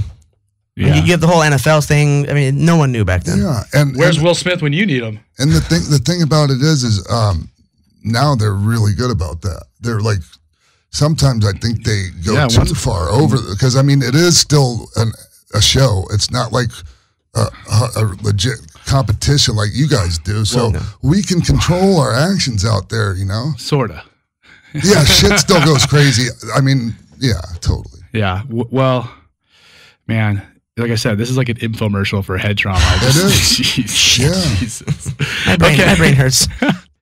Yeah. You have the whole NFL thing. I mean, no one knew back then. Yeah, and Where's Will Smith when you need him? And the thing about it is now they're really good about that. They're like, sometimes I think they go too far over, because I mean it is still a show. It's not like a legit competition like you guys do. So we can control our actions out there, Sorta. Yeah, shit still goes crazy. I mean, yeah, totally. Yeah. Well, man, like I said, this is like an infomercial for head trauma. It is. Jesus. My brain hurts.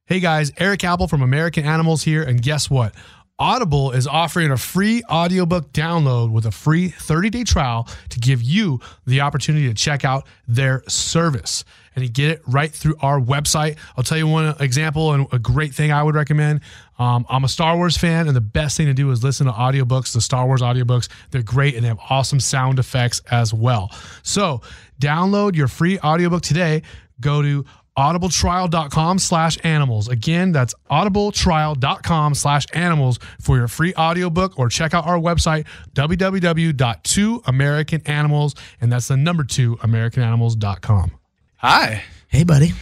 Hey guys, Erik Apple from American Animals here, and guess what? Audible is offering a free audiobook download with a free 30-day trial to give you the opportunity to check out their service. And you get it right through our website. I'll tell you one example and a great thing I would recommend. I'm a Star Wars fan, and the best thing to do is listen to audiobooks, the Star Wars audiobooks. They're great, and they have awesome sound effects as well. So download your free audiobook today. Go to audibletrial.com/animals. Again, that's audibletrial.com/animals for your free audiobook, or check out our website, www.2americananimals, and that's the number 2americananimals.com. Hi. Hey, buddy.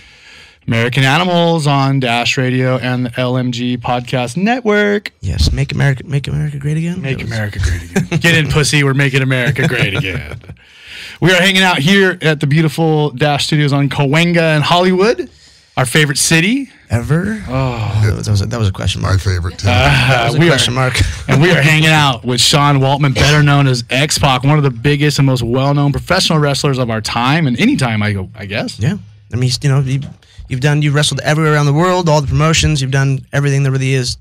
American Animals on Dash Radio and the LMG Podcast Network. Yes, make America great again. Make America great again. Get in, pussy. We're making America great again. We are hanging out here at the beautiful Dash Studios on Cahuenga in Hollywood, our favorite city Ever? Oh, that was a question mark. My favorite too. That was a question mark. And we are hanging out with Sean Waltman, better known as X-Pac, one of the biggest and most well-known professional wrestlers of our time, and any time, I guess. Yeah. I mean, you've wrestled everywhere around the world, all the promotions. You've done everything there really is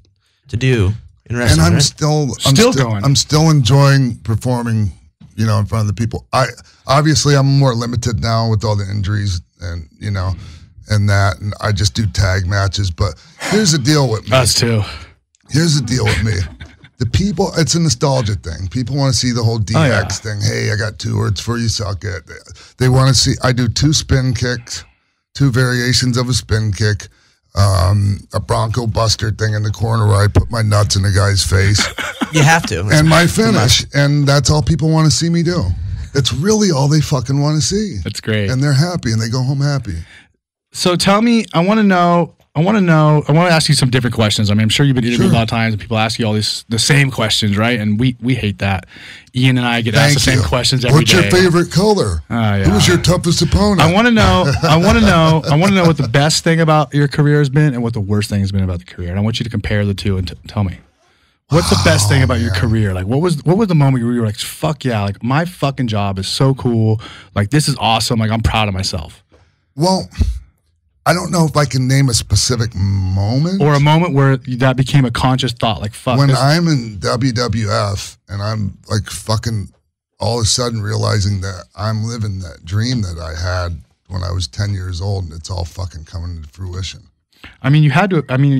to do in wrestling. And I'm right? still going. I'm still enjoying performing, in front of the people. I'm more limited now with all the injuries and and I just do tag matches. But here's the deal with me. Us too. Here's the deal with me. The people, it's a nostalgia thing. People want to see the whole DX thing. Hey, I got 2 words for you, suck it. They want to see, I do 2 spin kicks, 2 variations of a spin kick, a Bronco Buster thing in the corner where I put my nuts in the guy's face. You have to. And my finish. And that's all people want to see me do. That's really all they fucking want to see. That's great. And they're happy and they go home happy. So tell me, I want to ask you some different questions. I mean, I'm sure you've been interviewed a lot of times and people ask you all the same questions, right? And we hate that. Ian and I get asked the same questions every day. What's your favorite color? Who was your toughest opponent? I want to know what the best thing about your career has been and what the worst thing has been about the career. And I want you to compare the two and tell me. What's the best thing about your career? Like, what was the moment where you were like, fuck yeah, like my fucking job is so cool. Like, this is awesome. Like, I'm proud of myself. Well, I don't know if I can name a specific moment. Or a moment where that became a conscious thought, like, fuck. When I'm in WWF and I'm like fucking all of a sudden realizing that I'm living that dream that I had when I was 10 years old and it's all fucking coming into fruition. I mean,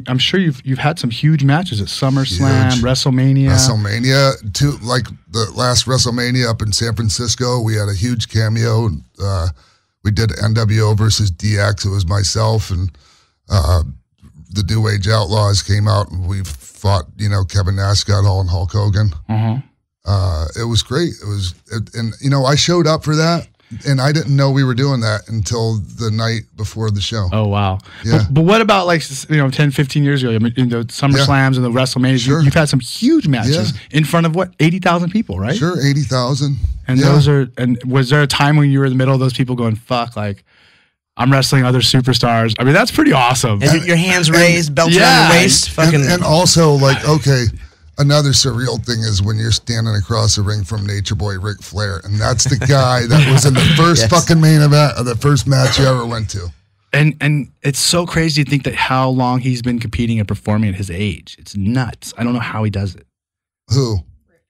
I'm sure you've had some huge matches at SummerSlam, WrestleMania. Like the last WrestleMania up in San Francisco, we had a huge cameo. We did NWO versus DX. It was myself and the New Age Outlaws came out and we fought, Kevin Nash, Scott Hall, and Hulk Hogan. It was great. I showed up for that. And I didn't know we were doing that until the night before the show. Oh, wow. Yeah. But what about 10, 15 years ago, in the SummerSlams and the WrestleManias, sure. You've had some huge matches in front of 80,000 people, right? Sure, 80,000. And was there a time when you were in the middle of those people going, fuck, like, I'm wrestling other superstars? I mean, that's pretty awesome. And your hands raised, belts around your waist. And also, another surreal thing is when you're standing across the ring from Nature Boy Ric Flair, and that's the guy that was in the first fucking main event of the first match you ever went to. And it's so crazy to think that how long he's been competing and performing at his age. It's nuts. I don't know how he does it. Who?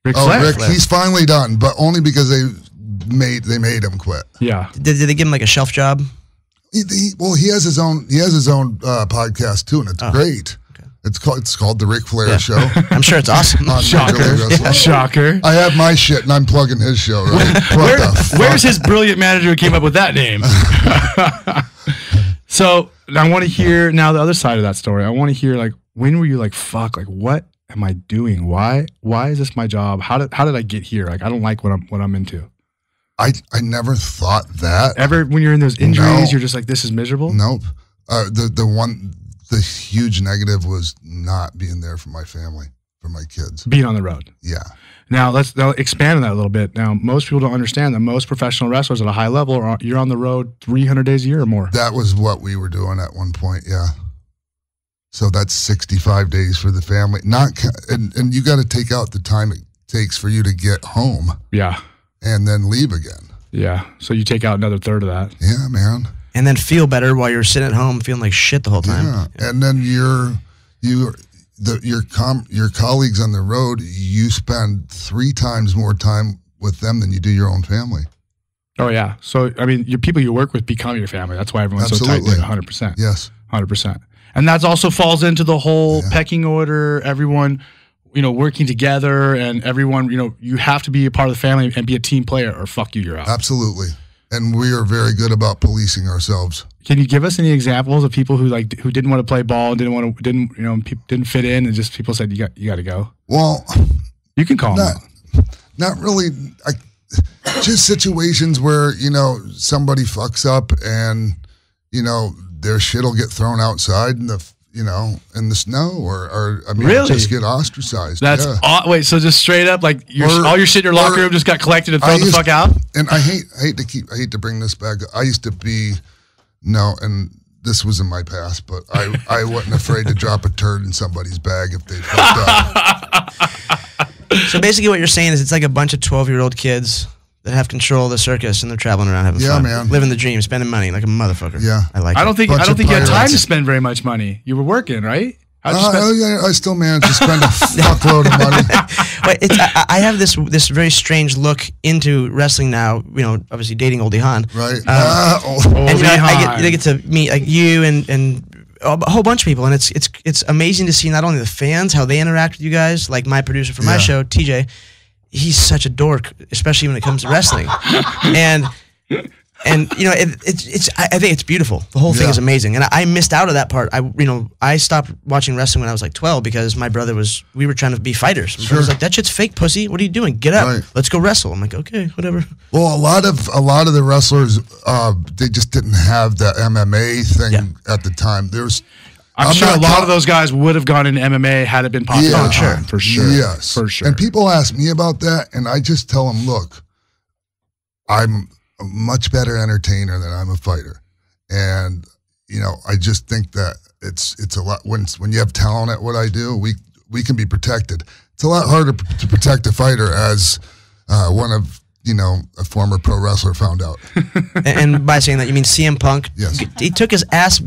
Ric Flair. Rick, he's finally done, but only because they made him quit. Yeah. Did they give him like a shelf job? He has his own podcast too, and it's great. It's called the Ric Flair Show. I'm sure it's awesome. Shocker. I have my shit and I'm plugging his show, right? Where's his brilliant manager who came up with that name? So I want to hear now the other side of that story. I want to hear when were you like, fuck, like what am I doing? Why is this my job? How did I get here? Like I don't like what I'm into. I never thought that. Ever when you're in those injuries, you're just like, this is miserable? Nope. The huge negative was not being there for my family for my kids. Being on the road. Yeah. Now let's expand on that a little bit. Now most people don't understand that most professional wrestlers at a high level you're on the road 300 days a year or more. That was what we were doing at one point. Yeah. So that's 65 days for the family. And you got to take out the time it takes for you to get home. Yeah. And then leave again. Yeah. So you take out another third of that. Yeah, man. And then feel better while you're sitting at home feeling like shit the whole time. Yeah. And then your colleagues on the road, you spend 3 times more time with them than you do your own family. Oh yeah. So I mean, your people you work with become your family. That's why everyone's Absolutely. so tight knit. 100%. Yes. 100%. And that also falls into the whole pecking order. Everyone, working together, and everyone, you have to be a part of the family and be a team player, or fuck you, you're out. Absolutely. And we are very good about policing ourselves. Can you give us any examples of people who didn't want to play ball, didn't fit in, and just people said you got to go? Well, you can call them. Not really. Just situations where somebody fucks up and their shit will get thrown outside in the snow, or really? Just get ostracized. That's wait. So just straight up, like all your shit in your locker room just got collected and thrown the fuck out. And I hate to bring this back. I used to be and this was in my past, but I wasn't afraid to drop a turd in somebody's bag if they fucked up. So basically, what you're saying is it's like a bunch of 12-year-old kids that have control of the circus and they're traveling around having fun. Man. Living the dream, spending money like a motherfucker. Yeah. I don't think you had time to spend very much money. You were working, right? I still managed to spend a fuckload of money. But I have this very strange look into wrestling now. Obviously dating Oldie Hahn. Right. And I get to meet like you and a whole bunch of people, and it's amazing to see not only the fans, how they interact with you guys. Like my producer for my show, TJ. He's such a dork, especially when it comes to wrestling, and I think it's beautiful. The whole thing is amazing, and I missed out on that part. I stopped watching wrestling when I was like 12 because my brother we were trying to be fighters. I was like, that shit's fake, pussy. What are you doing? Get up, let's go wrestle. I'm like, okay, whatever. Well, a lot of the wrestlers, they just didn't have the MMA thing at the time. I'm sure a lot of those guys would have gone into MMA had it been possible. Yeah, for sure. Yes. For sure. And people ask me about that, and I just tell them, look, I'm a much better entertainer than I'm a fighter. And, I just think that it's a lot, when you have talent at what I do, we can be protected. It's a lot harder to protect a fighter, as one of, a former pro wrestler found out. And by saying that, you mean CM Punk? Yes. He took his ass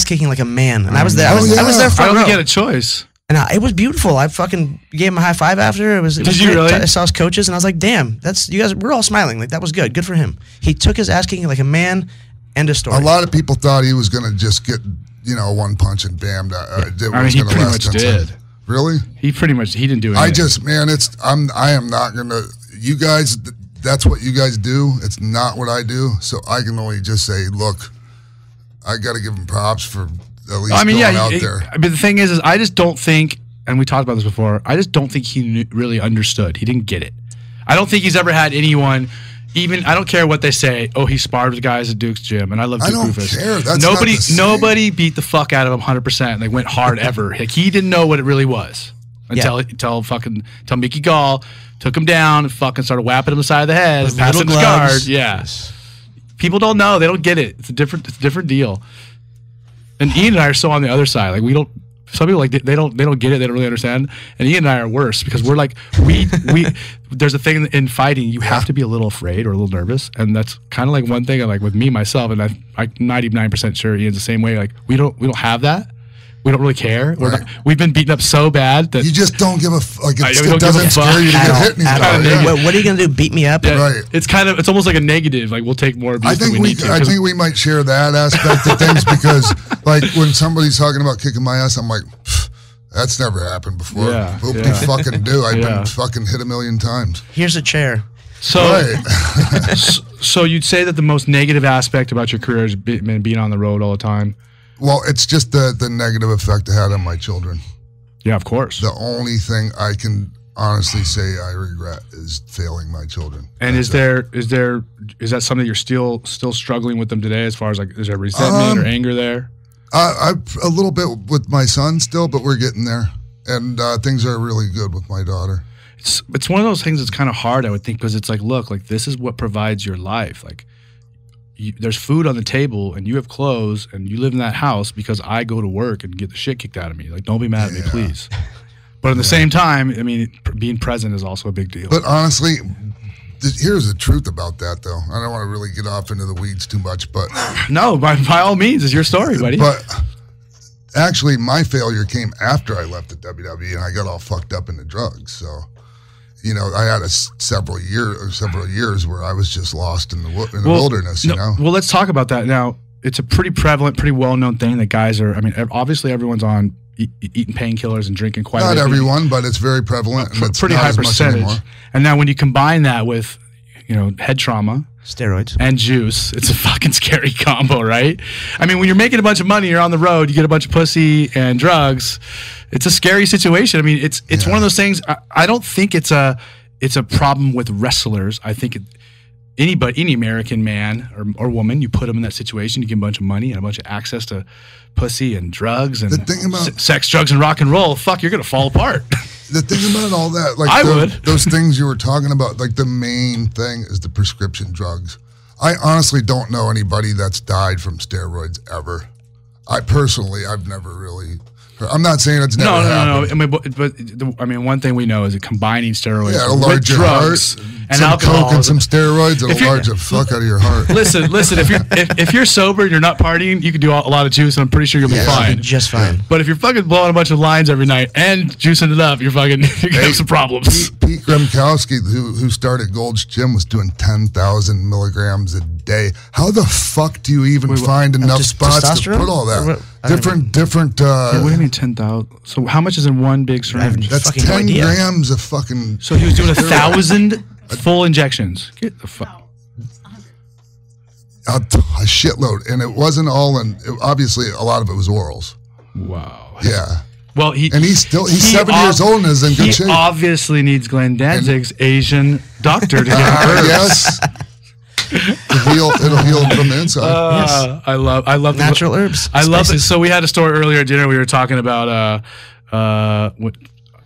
kicking like a man, and I was there. I was there front row. I don't think row. he had a choice. And it was beautiful. I fucking gave him a high five after. Did you really? I saw his coaches, and I was like, "Damn, you guys." We're all smiling. Like that was good. Good for him. He took his ass kicking like a man. End of story. A lot of people thought he was going to just get one punch and bam. He pretty much did. Really? He didn't do anything. I am not going to. You guys, that's what you guys do. It's not what I do. So I can only just say, look, I got to give him props for at least going out there. But the thing is I just don't think, and we talked about this before, I just don't think he really understood. He didn't get it. I don't think he's ever had anyone, I don't care what they say, he sparred with guys at Duke's gym, and I love Duke Rufus. I don't care. That's nobody beat the fuck out of him 100%. They went hard ever. Like, he didn't know what it really was until Mickey Gall took him down and fucking started whapping him the side of the head and passing his guard. Yeah. People don't know. They don't get it. It's a different deal. And Ian and I are so on the other side. Like, we don't. Some people they don't get it. They don't really understand. And Ian and I are worse because we're like we. There's a thing in fighting. You have to be a little afraid or a little nervous, and that's kind of like one thing. Like with me myself, and I'm 99% sure Ian's the same way. Like we don't have that. We don't really care. We've been beaten up so bad that you just don't give a it doesn't scare you to get hit anymore. What are you gonna do? Beat me up? Yeah, right. It's almost like a negative. Like we'll take more abuse than we need to. I think we might share that aspect of things because, like, when somebody's talking about kicking my ass, I'm like, that's never happened before. Yeah, you fucking do. I've been fucking hit a million times. Here's a chair. So, so you'd say that the most negative aspect about your career is being on the road all the time. Well, it's just the negative effect it had on my children. Yeah, of course. The only thing I can honestly say I regret is failing my children. And is that something you're still struggling with them today? As far as like, is there resentment or anger there? I a little bit with my son still, but we're getting there. And things are really good with my daughter. It's one of those things that's kind of hard, I would think, because it's like, look, like this is what provides your life. Like there's food on the table and you have clothes and you live in that house because I go to work and get the shit kicked out of me. Like, don't be mad at me, please. But at the same time, I mean, being present is also a big deal. But honestly, here's the truth about that, though. I don't want to really get off into the weeds too much, but no, by all means, it's your story, buddy. But actually, my failure came after I left the WWE and I got all fucked up into drugs. So, you know, I had several years where I was just lost in the wilderness. You know. Well, let's talk about that now. It's a pretty prevalent, pretty well-known thing that guys are. I mean, obviously, everyone's on eating painkillers and drinking quite a bit. Not everyone, but it's very prevalent. And it's pretty high percentage. And now when you combine that with, you know, head trauma, steroids, and juice, it's a fucking scary combo, right? I mean, when you're making a bunch of money, you're on the road, you get a bunch of pussy and drugs. It's a scary situation. I mean, it's one of those things. I don't think it's a problem with wrestlers. I think any American man or woman, you put them in that situation, you give them a bunch of money and a bunch of access to pussy and drugs and sex, drugs, and rock and roll. Fuck, you're gonna fall apart. The thing about all that, like those things you were talking about, like the main thing is the prescription drugs. I honestly don't know anybody that's died from steroids ever. I've never really. I'm not saying it's never happened. No. I mean, one thing we know is that combining steroids with drugs and some alcohol, coke and some steroids, it'll large the fuck out of your heart. Listen. If you're sober and you're not partying, you can do a lot of juice, and I'm pretty sure you'll be fine. Just fine. But if you're fucking blowing a bunch of lines every night and juicing it up, you're gonna have some problems. Pete Gromkowski, who started Gold's Gym, was doing 10,000 milligrams a day. How the fuck do you even find enough spots to put all that? Different. What do you mean 10,000? So how much is in one big syringe? That's 10 grams of fucking. So he was doing 1,000 full injections. Get the fuck. A shitload, and it wasn't all in. Obviously, a lot of it was orals. Wow. Yeah. Well, he's 70 years old and is in good shape. He obviously needs Glenn Danzig's Asian doctor to get hurt. Yes. It'll heal from the inside. Yes. I love natural herbs. I love it. So we had a story earlier at dinner. We were talking about not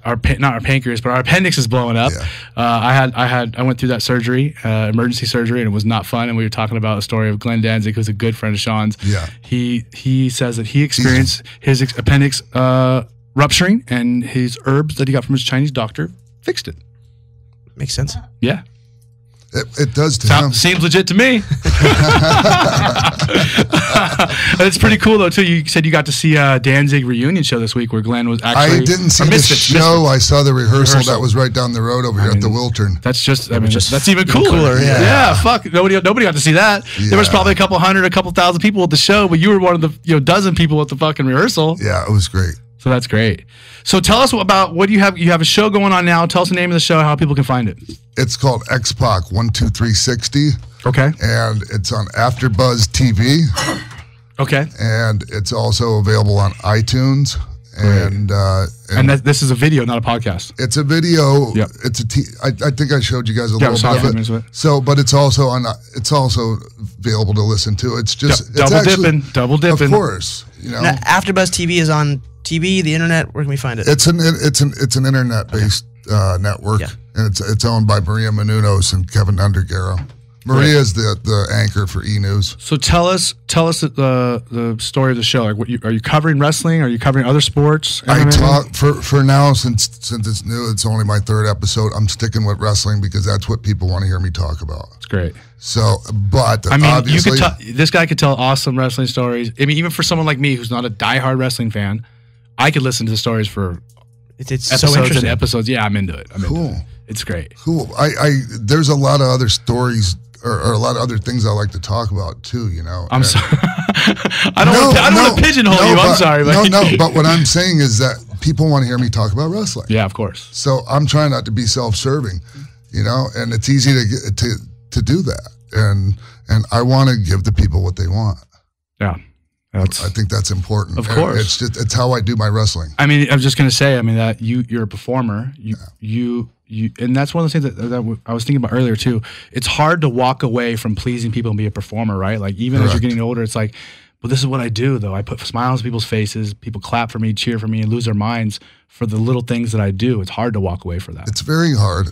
our pancreas, but our appendix is blowing up. Yeah. I went through that surgery, emergency surgery, and it was not fun. And we were talking about a story of Glenn Danzig, who's a good friend of Sean's. Yeah. He says that he experienced his appendix rupturing, and his herbs that he got from his Chinese doctor fixed it. Makes sense. Yeah. It does to him. Seems legit to me. It's pretty cool though too. You said you got to see a Danzig reunion show this week where Glenn was actually. I didn't see the show. I saw the rehearsal that was right down the road over here at the Wiltern. That's just. That's even cooler. Yeah. Fuck. Nobody got to see that. Yeah. There was probably a couple thousand people at the show, but you were one of the dozen people at the fucking rehearsal. Yeah, it was great. So that's great. So tell us about what you have. You have a show going on now. Tell us the name of the show, how people can find it. It's called X-Pac 12360. Okay. And it's on AfterBuzz TV. Okay. And it's also available on iTunes. And this is a video, not a podcast. It's a video. Yep. I think I showed you guys a little bit of it. So, but it's also available to listen to. It's just double dipping. Of course, Now, AfterBuzz TV is on TV, the internet. Where can we find it? It's an internet based network, and it's owned by Maria Menounos and Kevin Undergaro. Maria is the anchor for E! News. So tell us the story of the show. Like, are you covering wrestling? Are you covering other sports? MMA? I talk for now since it's new. It's only my third episode. I'm sticking with wrestling because that's what people want to hear me talk about. It's great. So, but I mean, obviously, this guy could tell awesome wrestling stories. I mean, even for someone like me who's not a diehard wrestling fan, I could listen to the stories for it's episodes so interesting. And episods. Yeah, I'm into it. Cool. It's great. Cool. There's a lot of other stories. Or a lot of other things I like to talk about too, I'm sorry. I don't want to pigeonhole you. I'm sorry. But what I'm saying is that people want to hear me talk about wrestling. Yeah, of course. So I'm trying not to be self-serving, and it's easy to do that. And I want to give the people what they want. Yeah. I think that's important. Of course. It's how I do my wrestling. I mean, I was just going to say, that you're a performer. And that's one of the things that I was thinking about earlier too. It's hard to walk away from pleasing people and be a performer, right? Like even as you're getting older, it's like, But this is what I do, though. I put smiles on people's faces. People clap for me, cheer for me, and lose their minds for the little things that I do. It's hard to walk away for that. It's very hard.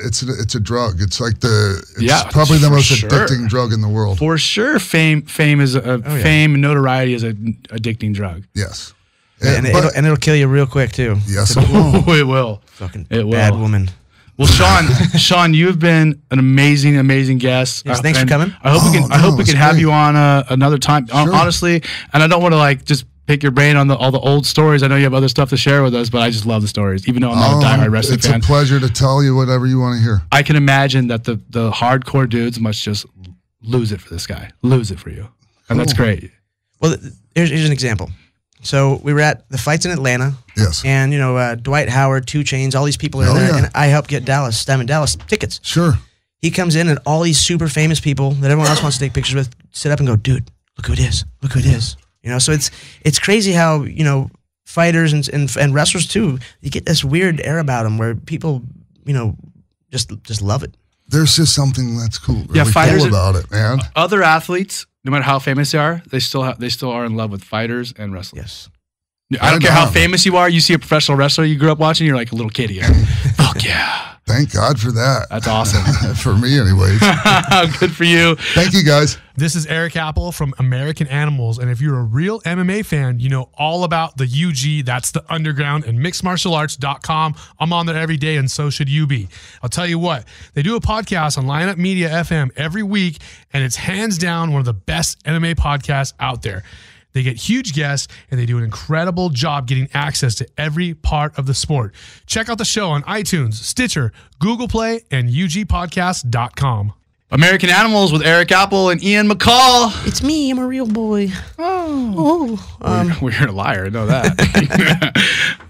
It's a drug. It's like probably the for most sure. addicting drug in the world. For sure, fame is fame and notoriety is an addicting drug. Yes. And it'll kill you real quick too. Yes, it will. Oh, it will. Fucking It will. bad woman. Well, Sean, you've been an amazing guest. Yes, thanks for And coming. I hope we can have you on another time. Sure. Honestly, and I don't want to just pick your brain on all the old stories. I know you have other stuff to share with us, but I just love the stories, even though I'm not a diehard wrestling fan. It's a pleasure to tell you whatever you want to hear. I can imagine that the hardcore dudes must just lose it for this guy, lose it for you, and that's great. Well, here's an example. So we were at the fights in Atlanta. Yes. And, Dwight Howard, 2 Chainz, all these people are there. yeah. And I helped get Dallas tickets. Sure. He comes in and all these super famous people that everyone else wants to take pictures with sit up and go, dude, look who it is. Look who it is. So it's crazy how, fighters and wrestlers too, you get this weird air about them where people, just love it. There's just something that's cool. Yeah, Really fighters cool about it, man. Other athletes, no matter how famous they are, they still are in love with fighters and wrestling. Yes. I don't care how famous you are. You see a professional wrestler you grew up watching, you're like a little kid again. Fuck yeah. Thank God for that. That's awesome. For me, anyways. Good for you. Thank you, guys. This is Erik Apple from American Animals, and if you're a real MMA fan, you know all about the UG, that's the underground, and mixedmartialarts.com. I'm on there every day, and so should you be. I'll tell you what, they do a podcast on Lineup Media FM every week, and it's hands down one of the best MMA podcasts out there. They get huge guests, and they do an incredible job getting access to every part of the sport. Check out the show on iTunes, Stitcher, Google Play, and ugpodcast.com. American Animals with Erik Apple and Ian McCall. It's me. I'm a real boy. We're a liar. I know that.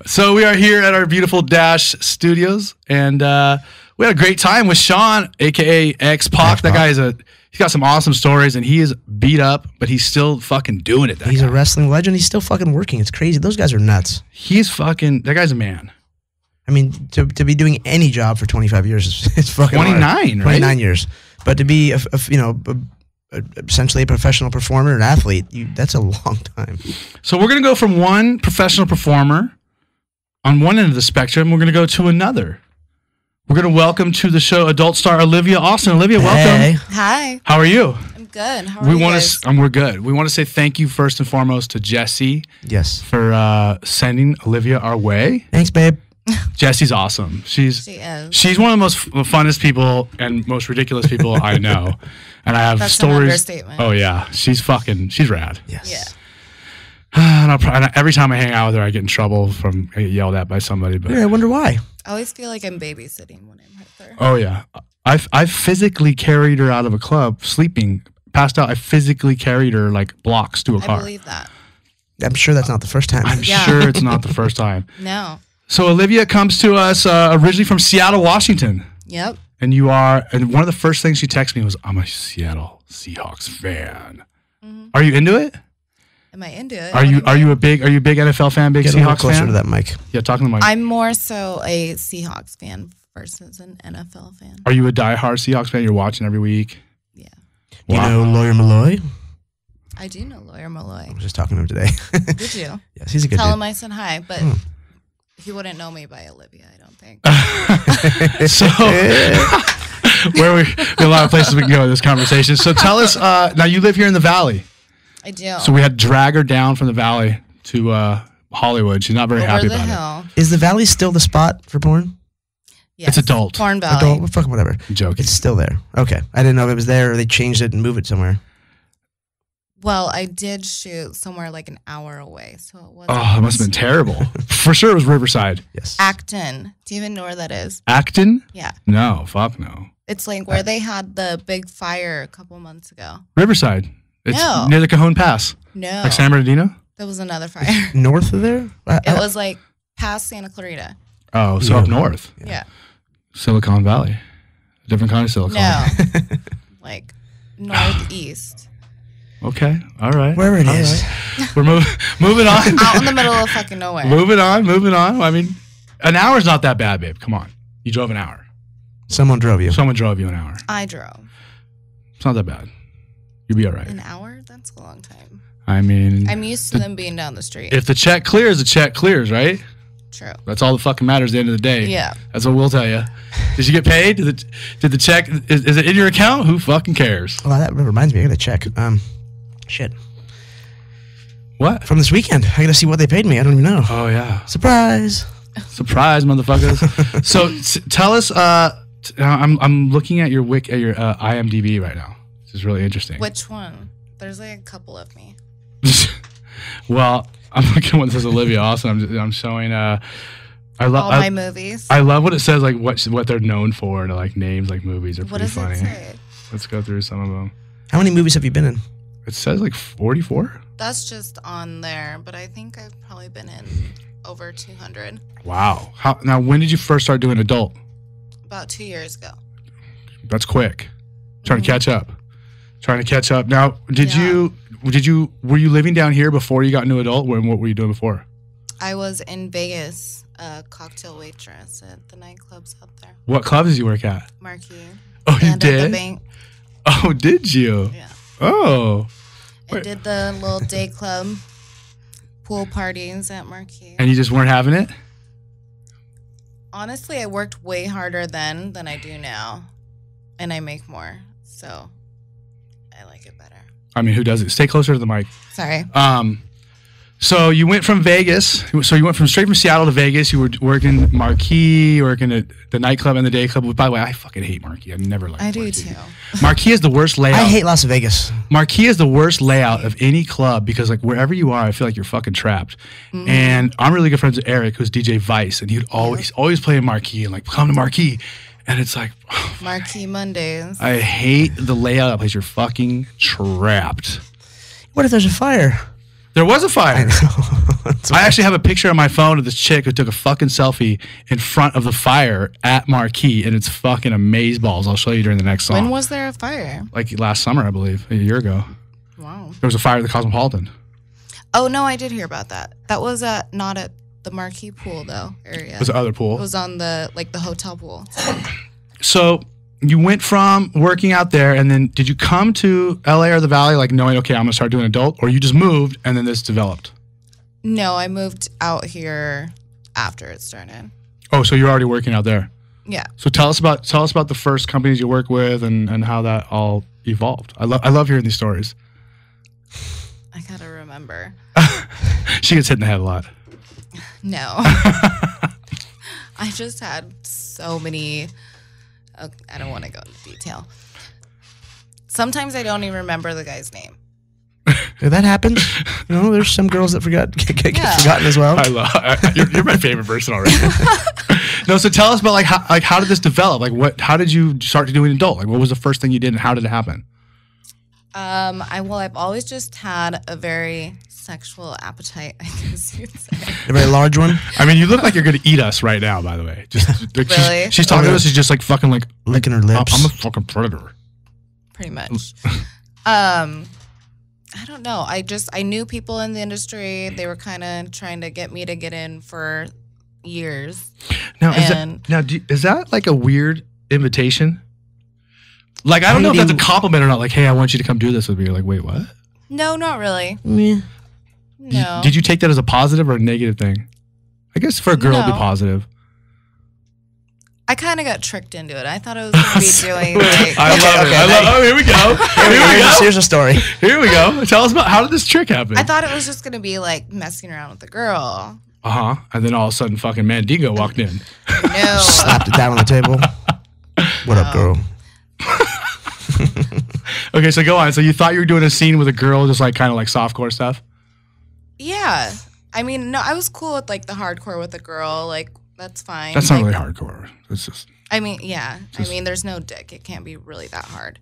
So we are here at our beautiful Dash Studios, and we had a great time with Sean, a.k.a. X-Pac. That guy he's got some awesome stories, and he is beat up, but he's still fucking doing it. He's a wrestling legend. He's still fucking working. It's crazy. Those guys are nuts. That guy's a man. I mean, to be doing any job for 25 years is fucking 29, hard. right? 29 years. But to be, essentially a professional performer, an athlete, that's a long time. So we're going to go from one professional performer on one end of the spectrum. We're going to go to another. We're going to welcome to the show adult star Olivia Austin. Olivia, welcome. Hey. Hi, How are you? I'm good. How are you guys? We're good. We want to say thank you first and foremost to Jesse Yes. for sending Olivia our way. Thanks, babe. Jesse's awesome. She is. She's one of the most funnest people and most ridiculous people I know. And I have That's stories. an understatement. Oh yeah, she's rad. Yes. Yeah. And every time I hang out with her, I get in trouble from I get yelled at by somebody. But Yeah, I wonder why. I always feel like I'm babysitting when I'm with her. oh yeah, I've physically carried her out of a club, sleeping, passed out. I physically carried her like blocks to a I car. believe that. I'm sure that's not the first time. I'm Yeah. sure it's not the first time. No. So Olivia comes to us originally from Seattle, Washington. Yep. And one of the first things she texted me was, I'm a Seattle Seahawks fan. Mm-hmm. Are you into it? Am I into it? Are you a big NFL fan, big Get a little Seahawks closer fan? to that mic. Yeah, talking to the mic. I'm more so a Seahawks fan versus an NFL fan. Are you a diehard Seahawks fan? You're watching every week? Yeah. You know Lawyer Malloy? I do know Lawyer Malloy. I was just talking to him today. Did you? Yes, he's a good Tell dude. him I said hi, but he wouldn't know me by Olivia, I don't think. So, where we a lot of places we can go in this conversation. So tell us, now you live here in the Valley. I do. So we had to drag her down from the Valley to Hollywood. She's not very happy Over the about hill. Is the Valley still the spot for porn? Yes. It's adult. Porn Valley. Adult? Fucking whatever. it. Joking. It's still there. Okay. I didn't know if it was there or they changed it and moved it somewhere. Well, I did shoot somewhere like an hour away, so it wasn't. Oh, it must have been terrible. For sure it was Riverside. Yes. Acton. Do you even know where that is? Acton? Yeah. No, fuck no. It's like where they had the big fire a couple months ago. Riverside. It's No. near the Cajon Pass. No. Like San Bernardino? There was another fire. North of there? It was like past Santa Clarita. Oh, so up north. Yeah. Silicon Valley. Different kind of Silicon. No. Like northeast. Okay. All right. Wherever it is. We're moving on. Out in the middle of fucking nowhere. Moving on. I mean, an hour's not that bad, babe. Come on. You drove an hour. Someone drove you. Someone drove you an hour. I drove. It's not that bad. You'll be all right. An hour? That's a long time. I mean, I'm used to them being down the street. if the check clears, right? True. That's all that fucking matters at the end of the day. Yeah. That's what we'll tell you. Did you get paid? Did the check, is it in your account? Who fucking cares? Oh, that reminds me. I gotta check. Shit. What? From this weekend. I gotta see what they paid me. I don't even know. Oh, yeah. Surprise. Surprise, motherfuckers. So tell us, I'm looking at your IMDb right now. This is really interesting. Which one? There's like a couple of me. Well, I'm looking at what says Olivia Austin. I'm showing. I love all my movies. I love what it says, like what they're known for, and like names, like movies are What pretty does funny. it say? Let's go through some of them. How many movies have you been in? It says like 44. That's just on there, but I think I've probably been in over 200. Wow. Now, when did you first start doing adult? About 2 years ago. That's quick. Trying to catch up. Now, were you living down here before you got into adult? What were you doing before? I was in Vegas, a cocktail waitress at the nightclubs out there. What clubs did you work at? Marquee. Oh, you and at did? the bank. Oh, did you? Yeah. Oh. I did the little day club pool parties at Marquee. And you just weren't having it? Honestly, I worked way harder then than I do now. And I make more. So I like it better. I mean, who does it? Stay closer to the mic. Sorry. So you went from Vegas. So you went straight from Seattle to Vegas. You were working Marquee, working at the nightclub and the day club. By the way, I fucking hate Marquee. I never liked I Marquee. do too. Marquee is the worst layout. I hate Las Vegas. Marquee is the worst layout of any club because like wherever you are, I feel like you're fucking trapped. Mm-hmm. And I'm really good friends with Erik, who's DJ Vice, and he'd always play in Marquee and like come to Marquee. And it's like Marquee Mondays. I hate the layout of that place. You're fucking trapped. What if there's a fire? There was a fire. I know. I actually have a picture on my phone of this chick who took a fucking selfie in front of the fire at Marquee, and it's fucking amazeballs. I'll show you during the next song. When was there a fire? Like last summer, I believe, a year ago. Wow. There was a fire at the Cosmopolitan. Oh, no, I did hear about that. That was not at the Marquee pool, though, area. It was the other pool. It was on the hotel pool. So you went from working out there, and then did you come to LA or the Valley like knowing, okay, I'm going to start doing adult, or you just moved and then this developed? No, I moved out here after it started. Oh, so you're already working out there. Yeah. So tell us about the first companies you work with and how that all evolved. I love hearing these stories. I gotta remember. She gets hit in the head a lot. No. I just had so many. I don't want to go into detail. Sometimes I don't even remember the guy's name. If that happens, there's some girls that get forgotten as well. You're my favorite person already. No, so tell us about how did this develop? How did you start to do an adult? Like what was the first thing you did and how did it happen? I've always just had a very sexual appetite, I guess you'd say. A very large one. I mean, you look like you're gonna eat us right now. By the way, Really? She's talking to us. She's just like fucking like licking her lips. I'm a fucking predator. Pretty much. I don't know. I knew people in the industry. They were kind of trying to get me to get in for years. Now, is that like a weird invitation? Like, I don't know if that's a compliment or not. Like, hey, I want you to come do this with me. You're like, wait, what? No, not really. Yeah. No. Did you take that as a positive or a negative thing? I guess for a girl it'd be positive. I kind of got tricked into it. I thought I was going to be doing like... I love it. Oh, here we go. Here's a story. Here we go. Tell us about how did this trick happen? I thought it was just going to be like messing around with the girl. Uh-huh. And then all of a sudden fucking Mandingo walked in. No. Slapped it down on the table. What up, girl? Okay, so go on. So you thought you were doing a scene with a girl, just like kind of like softcore stuff? Yeah. I mean, no, I was cool with like the hardcore with a girl. Like, that's fine. That's not really hardcore. It's just... I mean, yeah. I mean, there's no dick. It can't be really that hard.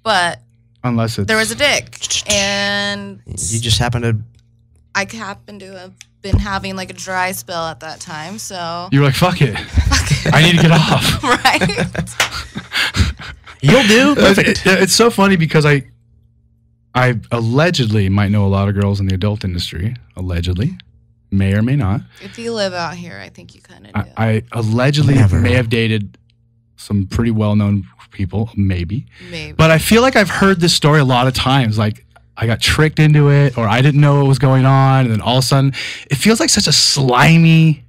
But... Unless it's... There was a dick. And... You just happened to... I happened to have been having like a dry spell at that time, so... You were like, fuck it. I need to get off. Right? You'll do. Perfect. It's so funny because I allegedly might know a lot of girls in the adult industry. Allegedly. May or may not. If you live out here, I think you kind of do. I allegedly may have dated some pretty well-known people, maybe. Maybe. But I feel like I've heard this story a lot of times. Like, I got tricked into it, or I didn't know what was going on, and then all of a sudden, it feels like such a slimy,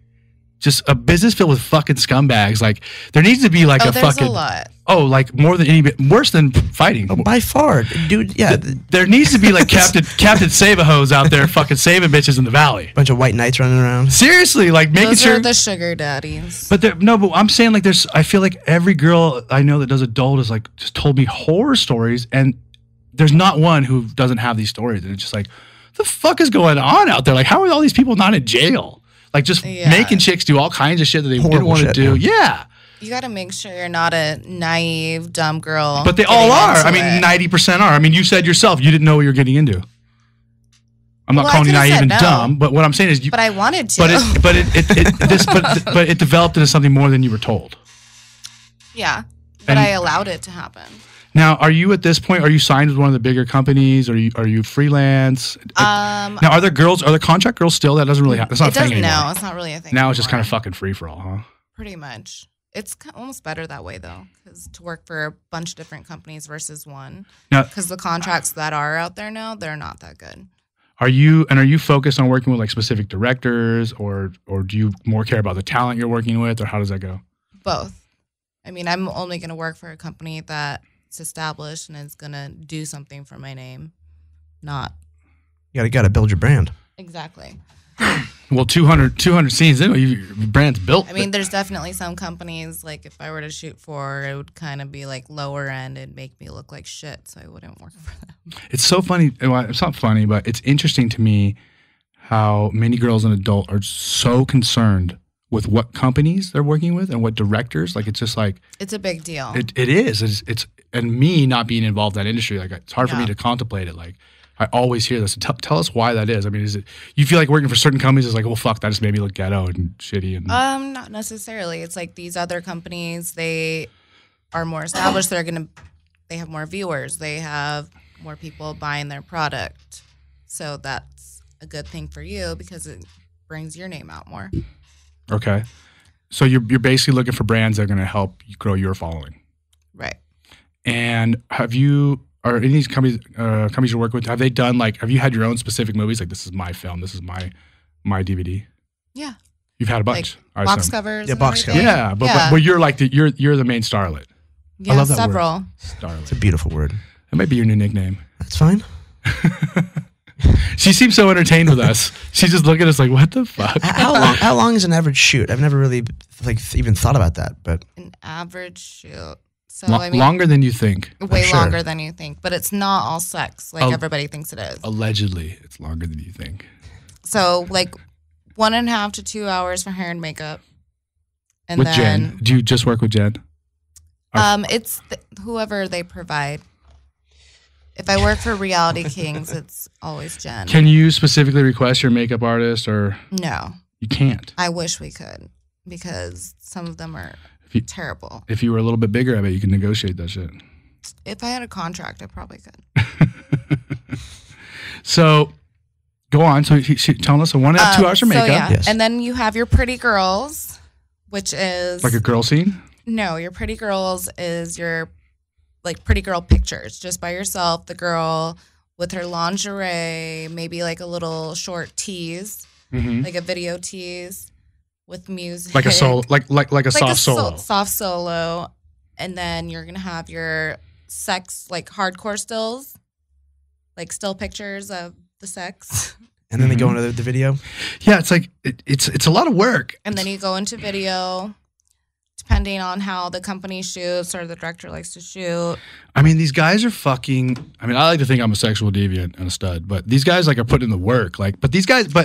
just a business filled with fucking scumbags. Like there needs to be like Oh, a there's fucking a lot. oh, like more than any worse than fighting. By far, dude. Yeah, There needs to be like Captain Save-A-Hose out there fucking saving bitches in the valley. bunch of white knights running around. Seriously, like making Those sure. are the sugar daddies. But I'm saying like I feel like every girl I know that does adult is like just told me horror stories, and there's not one who doesn't have these stories. And it's just like, the fuck is going on out there? Like, how are all these people not in jail? Like just making chicks do all kinds of shit that they didn't want to do. Yeah. You got to make sure you're not a naive, dumb girl. But they all are. I mean, 90% are. I mean, you said yourself you didn't know what you were getting into. I'm not calling you naive and dumb, but what I'm saying is you. But I wanted to. But it developed into something more than you were told. Yeah, but I allowed it to happen. Now, are you at this point? Are you signed with one of the bigger companies? Are you freelance? Now, are there contract girls still? That doesn't really happen. It's not a thing anymore. No, it's not really a thing. Now it's just kind of fucking free for all, huh? Pretty much. It's almost better that way though, because to work for a bunch of different companies versus one. Because the contracts that are out there now, they're not that good. Are you focused on working with like specific directors, or do you more care about the talent you're working with, or how does that go? Both. I mean, I'm only going to work for a company that's established and is going to do something for my name, not. You got to build your brand. Exactly. Well, 200 scenes anyway, your brand's built. I mean, there's definitely some companies, like if I were to shoot for, it would kind of be like lower end and make me look like shit, so I wouldn't work for them. It's so funny. Well, it's not funny, but it's interesting to me how many girls and adults are so concerned with what companies they're working with and what directors. Like, it's just like... It's a big deal. It is. It's and me not being involved in that industry, like it's hard for me to contemplate it. Like, I always hear this. Tell us why that is. I mean, is it you feel like working for certain companies is like, well, fuck, that just made me look ghetto and shitty? And not necessarily. It's like these other companies, they are more established. They have more viewers. They have more people buying their product. So that's a good thing for you because it brings your name out more. Okay. So you're basically looking for brands that are going to help you grow your following. Right. And are any of these companies you work with, have you had your own specific movies? Like, this is my film, this is my DVD? Yeah. You've had a bunch. Like box covers. Yeah, box covers. Yeah, but you're like you're the main starlet. Yeah, I love that several. word. Starlet. It's a beautiful word. That might be your new nickname. That's fine. She seems so entertained with us. She's just looking at us like, what the fuck? How long is an average shoot? I've never really even thought about that. But an average shoot. So longer than you think. Way longer than you think, but it's not all sex like everybody thinks it is. Allegedly, it's longer than you think. So like 1.5 to 2 hours for hair and makeup. And with then, Jen, do you just work with Jen? It's whoever they provide. If I work for Reality Kings, it's always Jen. Can you specifically request your makeup artist, or no? You can't. I wish we could, because some of them are terrible. If you were a little bit bigger, I bet you could negotiate that shit. If I had a contract, I probably could. So, go on. So, telling us a 1.5 2 hours for makeup. Yeah. Yes. And then you have your pretty girls, which is like a girl scene. No, your pretty girls is your like pretty girl pictures, just by yourself. The girl with her lingerie, maybe like a little short tease, like a video tease with music, like a solo, like a soft solo, soft solo, and then you're gonna have your sex, like hardcore stills, like still pictures of the sex. And then they go into the video. Yeah, it's like it's a lot of work. And then you go into video, depending on how the company shoots or the director likes to shoot. I mean, these guys are fucking. I mean, I like to think I'm a sexual deviant and a stud, but these guys are putting in the work. But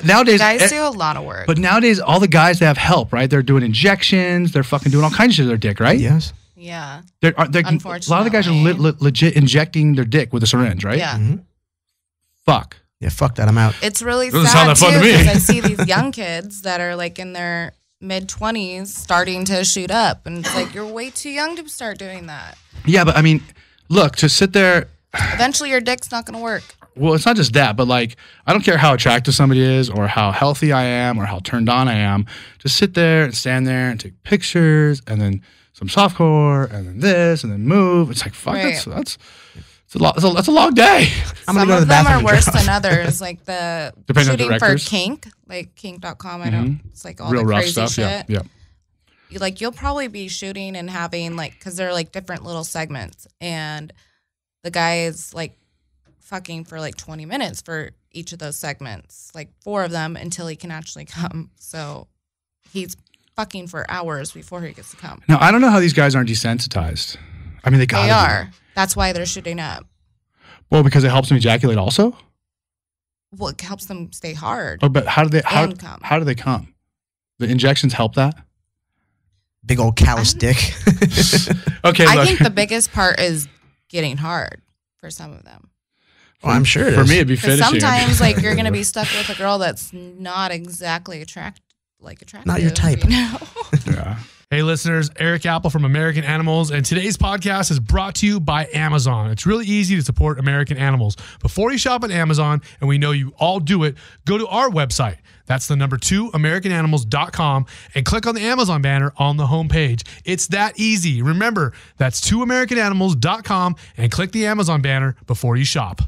nowadays, guys do a lot of work. But nowadays, all the guys, they have help, right? They're doing injections. They're fucking doing all kinds of shit to their dick, right? Yes. Yeah. Unfortunately, a lot of the guys are legit injecting their dick with a syringe, right? Yeah. Mm-hmm. Fuck. Yeah, fuck that. I'm out. It's really Doesn't sad sound that fun to me. because I see these young kids that are like in their mid-20s starting to shoot up, and it's like, you're way too young to start doing that. Yeah, but I mean, look, to sit there. Eventually, your dick's not going to work. Well, it's not just that, but like, I don't care how attractive somebody is or how healthy I am or how turned on I am. Just sit there and stand there and take pictures and then some softcore and then this and then move. It's like, fuck, Right. that's That's a long day. I'm Some gonna go to of the them bathroom are and worse dry than off. others. Like the Depending on shooting for directors. kink, like kink.com. I don't. It's like all Real the rough crazy stuff. shit. Yeah. You'll probably be shooting and having because they're like different little segments, and the guy is like fucking for like 20 minutes for each of those segments, like 4 of them until he can actually come. So he's fucking for hours before he gets to come. Now I don't know how these guys aren't desensitized. I mean, they gotta They be. are. That's why they're shooting up. Well, because it helps them ejaculate also. Well, it helps them stay hard. Oh, but how do they? And come. How do they come? The injections help that. Big old callous dick. Okay, I look. think the biggest part is getting hard for some of them. Well, I'm sure it For is. me, it'd be Because finishing. sometimes, like, you're gonna be stuck with a girl that's not exactly attractive. Not your type. You know? Yeah. Hey, listeners, Eric Apple from American Animals, and today's podcast is brought to you by Amazon. It's really easy to support American Animals. Before you shop at Amazon, and we know you all do it, go to our website. That's the number 2, AmericanAnimals.com, and click on the Amazon banner on the homepage. It's that easy. Remember, that's 2AmericanAnimals.com, and click the Amazon banner before you shop.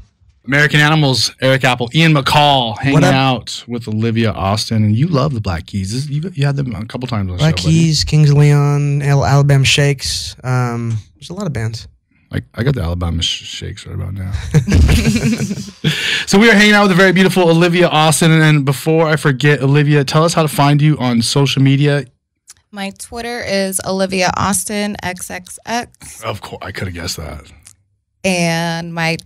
American Animals, Eric Apple, Ian McCall hanging What up? out with Olivia Austin, and you love the Black Keys. You had them a couple times on the Black show. buddy. Keys, Kings of Leon, Alabama Shakes. There's a lot of bands. Like I got the Alabama Shakes right about now. So we are hanging out with the very beautiful Olivia Austin, and before I forget, Olivia, tell us how to find you on social media. My Twitter is Olivia Austin XXX, Of course, I could have guessed that. and my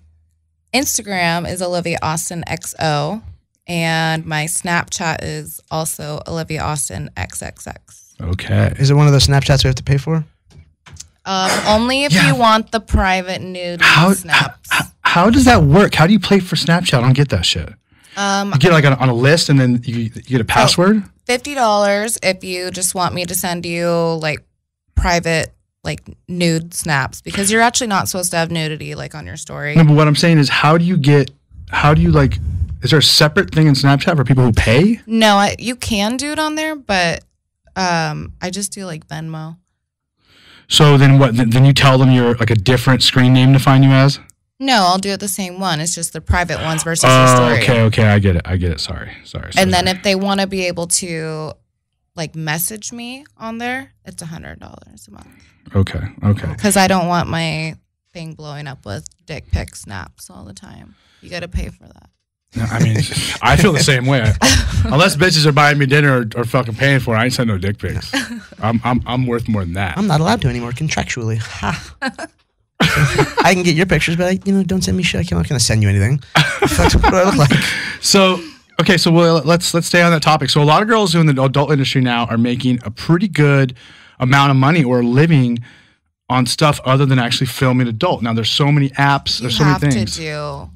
Instagram is Olivia Austin XO, and my Snapchat is also Olivia Austin XXX. Okay. Is it one of those Snapchats we have to pay for? Only if you want the private nude snaps. How does that work? How do you play for Snapchat? I don't get that shit. You get like on a list, and then you get a password. $50 if you just want me to send you like private like nude snaps, because you're actually not supposed to have nudity like on your story. No, but what I'm saying is, is there a separate thing in Snapchat for people who pay? No, you can do it on there, but I just do like Venmo. So then what? Then you tell them you're like a different screen name to find you as? No, I'll do it the same one. It's just the private ones versus the story. Okay, I get it. Sorry. And then if they want to be able to like message me on there, it's $100 a month. Okay. Because I don't want my thing blowing up with dick pic snaps all the time. You got to pay for that. No, I mean, I feel the same way. Unless bitches are buying me dinner or fucking paying for it, I ain't send no dick pics. I'm worth more than that. I'm not allowed to anymore contractually. Ha. I can get your pictures, but don't send me shit. I'm not gonna send you anything. That's what I look like. So let's stay on that topic. So a lot of girls who in the adult industry now are making a pretty good amount of money or living on stuff other than actually filming adult. Now there's so many apps, there's so many things. You have to do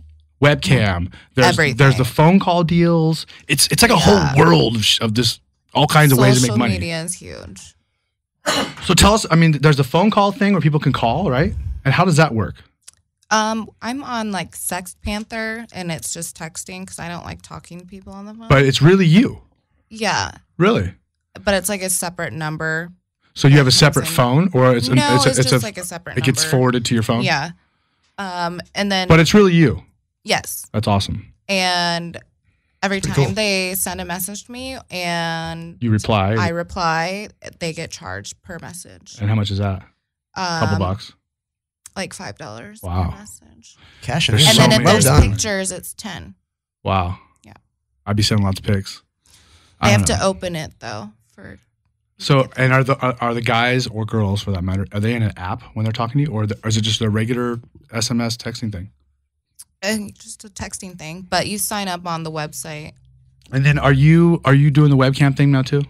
Webcam. There's everything. the phone call deals. It's like a whole world of this, all kinds of ways to make money. Social media is huge. So tell us, I mean, there's the phone call thing where people can call, right? And how does that work? I'm on like Sex Panther, and it's just texting because I don't like talking to people on the phone. But it's really you. Yeah, Really? but it's like a separate number. So you have a That separate comes in. phone, or it's just like a separate it gets number. forwarded to your phone? Yeah. And then But it's really you. yes, That's awesome. and every Pretty time cool. they send a message to me and You reply. I reply, they get charged per message. And how much is that? Couple bucks. Like $5 Wow. per message. Cash in There's And so then if many. there's Well done. pictures, it's 10. Wow. Yeah. I'd be sending lots of pics. I don't have know. to open it though for. So, and are the guys or girls for that matter, are they in an app when they're talking to you, or is it just a regular SMS texting thing? Just a texting thing, but you sign up on the website. And then are you doing the webcam thing now too?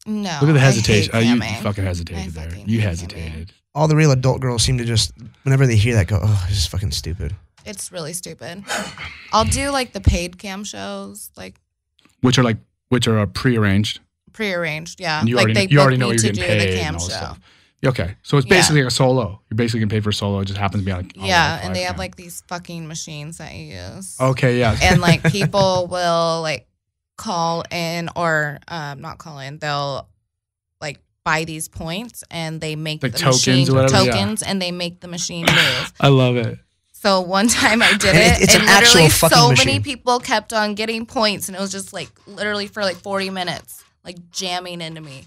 No. Look at the I hesitation. hate You camming. fucking hesitated I there. fucking You hate hesitated. All the real adult girls seem to just, whenever they hear that, go, "Oh, this is fucking stupid." It's really stupid. I'll do like the paid cam shows, like Which are prearranged. prearranged. Yeah. And you like already, they you already book know me you're to getting do paid the and cam all this show. stuff. Okay, so it's Yeah. basically like a solo. You're basically getting paid for solo. It just happens to be on. Yeah, and they live have cam. like these fucking machines that you use. Okay, yeah. And like people will like call in or not call in. They'll like buy these points and they make Like the tokens machine or whatever, yeah. tokens and they make the machine move. I love it. So one time I did it, It's and an actual literally fucking so machine. many people kept on getting points, and it was just like literally for like 40 minutes, like jamming into me,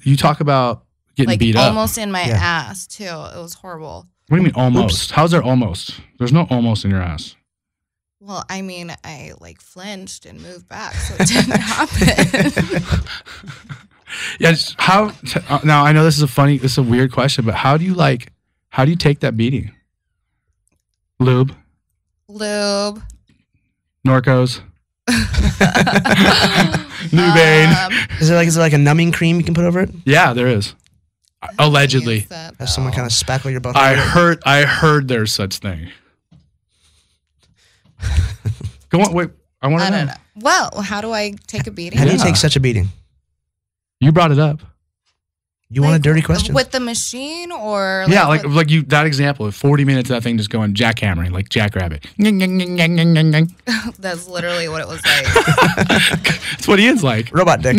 You talk about getting like beat up. almost in my ass too. It was horrible. What do you mean almost? How's there almost? There's no almost in your ass. Well, I mean, I like flinched and moved back, so it didn't happen. Yeah. Now I know this is a weird question, but how do you take that beating? Lube, Norcos, Nubane. Is there like a numbing cream you can put over it? Yeah, there is. Allegedly. Use that, Have someone though. kind of spackle your butt. I heard there's such thing. Go on, wait. I want I to know. don't know. Well, how do I take a beating? How do you Yeah. take such a beating? You brought it up. You want a dirty question? With the machine or Yeah, with- like you that example. 40 minutes of that thing just going jackhammering, like Jackrabbit. that's literally what it was like. That's what he is like. Robot dick.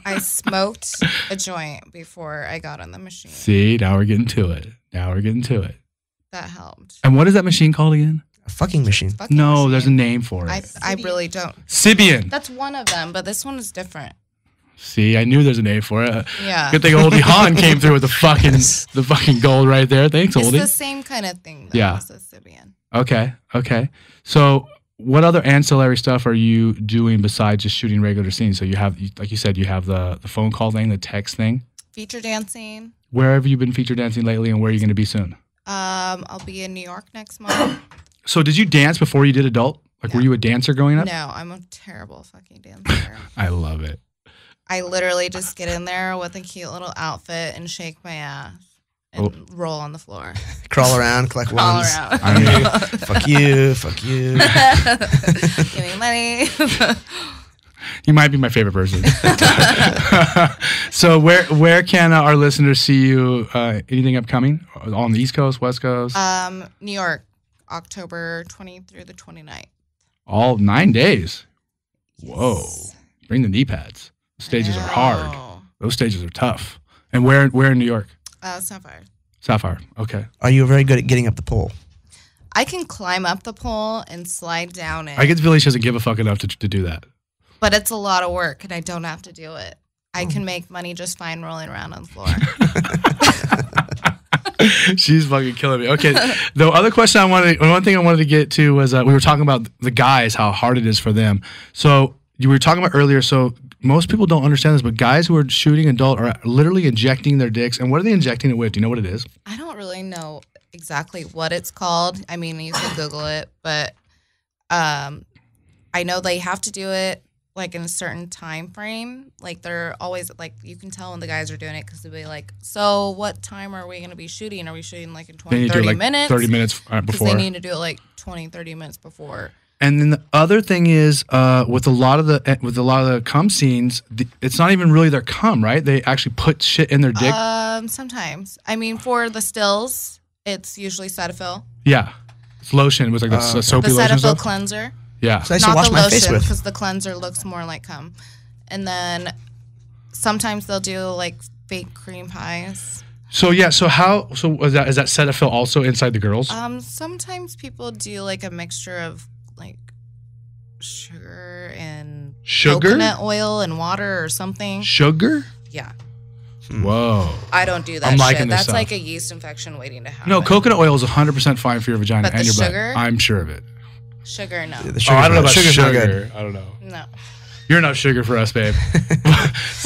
I smoked a joint before I got on the machine. See, now we're getting to it. That helped. And what is that machine called again? A fucking machine. Fucking No, machine. there's a name for it. I really don't. Sibian. That's one of them, but this one is different. See, I knew there's a name for it. Yeah. Good thing Oldie Han came through with the fucking gold right there. Thanks, It's Oldie. the same kind of thing, though, Yeah. as a Sibian. Okay. So, what other ancillary stuff are you doing besides just shooting regular scenes? So you have, like you said, you have the phone call thing, the text thing. Feature dancing. Where have you been feature dancing lately, and where are you going to be soon? I'll be in New York next month. So, did you dance before you did adult? Like, were you a dancer growing up? No, I'm a terrible fucking dancer. I love it. I literally just get in there with a cute little outfit and shake my ass and roll on the floor. Crawl around, collect All ones. around. I mean, Fuck you. Give me money. you might be my favorite person. So, where can our listeners see you? Anything upcoming on the East Coast, West Coast? New York, October 20th through the 29th. All 9 days. Whoa! Bring the knee pads. Stages are hard. Those stages are tough. And where in New York? Sapphire. Okay. Are you very good at getting up the pole? I can climb up the pole and slide down it, I get the feeling she doesn't give a fuck enough to do that. but it's a lot of work, and I don't have to do it. I can make money just fine rolling around on the floor. She's fucking killing me. Okay. The other question one thing I wanted to get to was we were talking about the guys, how hard it is for them. So you were talking about earlier. So most people don't understand this, but guys who are shooting adult are literally injecting their dicks. And what are they injecting it with? Do you know what it is? I don't really know exactly what it's called. I mean, you can Google it, but I know they have to do it like in a certain time frame. Like they're always like, you can tell when the guys are doing it because they'll be like, so what time are we going to be shooting? Are we shooting like in 20, 30 minutes? 30 minutes Because before. they need to do it like 20, 30 minutes before. And then the other thing is with a lot of the cum scenes, it's not even really their cum, right? They actually put shit in their dick. Sometimes. I mean, for the stills, it's usually Cetaphil. Yeah. It's lotion. It was like the The soapy lotion Cetaphil stuff. cleanser. Yeah. So I used to Not wash the my face lotion, with. because the cleanser looks more like cum. And then sometimes they'll do like fake cream pies. So is that Cetaphil also inside the girls? Sometimes people do like a mixture of like sugar and Sugar? coconut oil and water or something. Sugar? Yeah. Whoa. I don't do that I'm liking shit. this That's stuff. like a yeast infection waiting to happen. No, coconut oil is 100% fine for your vagina But and the your sugar? butt. I'm sure of it. Sugar, no. The I don't know about sugar's not good. sugar. I don't know. No. You're enough sugar for us, babe.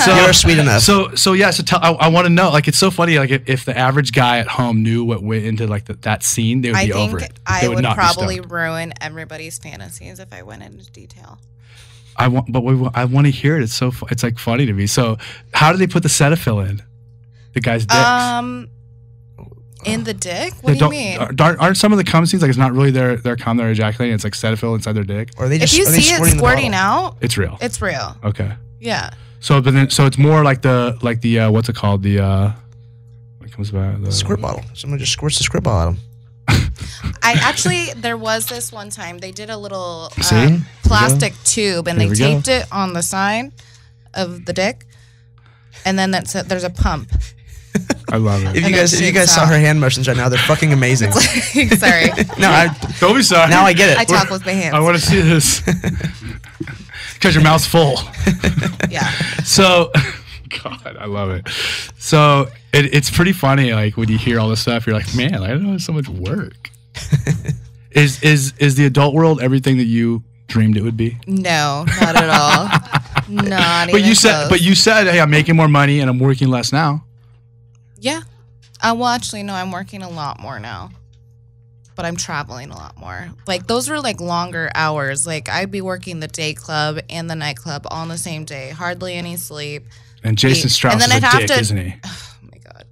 You're sweet enough. So I want to know. Like, it's so funny. Like, if the average guy at home knew what went into like that scene, they would I be think over it. I They would not be probably stoked. ruin everybody's fantasies if I went into detail. I want to hear it. It's so it's like funny to me. So, how do they put the Cetaphil in the guy's dicks? In the dick? What do you mean? Aren't some of the cum scenes like it's not really their cum they're ejaculating? It's like Cetaphil inside their dick. Or are they If just you are they see it squirting the squirting bottle? out, It's real. it's real. Okay. Yeah. So it's more like the what's it called, what comes back, the Squirt bottle. Someone just squirts the squirt bottle at them. There was this one time they did a little See? plastic tube and Here they we go. taped it on the side of the dick, and then there's a pump, I love it. If you guys saw her hand motions right now, they're fucking amazing. Sorry. No, Don't be sorry. now I get it. I talk with my hands. I want to see this. Because your mouth's full. Yeah. So, God, I love it. So it's pretty funny. Like when you hear all this stuff, you're like, man, I don't know, it's so much work. Is the adult world everything that you dreamed it would be? No, not at all. Not even close. But you said, hey, I'm making more money and I'm working less now. Yeah. Well, actually, no, I'm working a lot more now. But I'm traveling a lot more. Like, those were, like, longer hours. Like, I'd be working the day club and the night club all on the same day. Hardly any sleep. And Jason Strauss is a dick, isn't he? Oh, my God.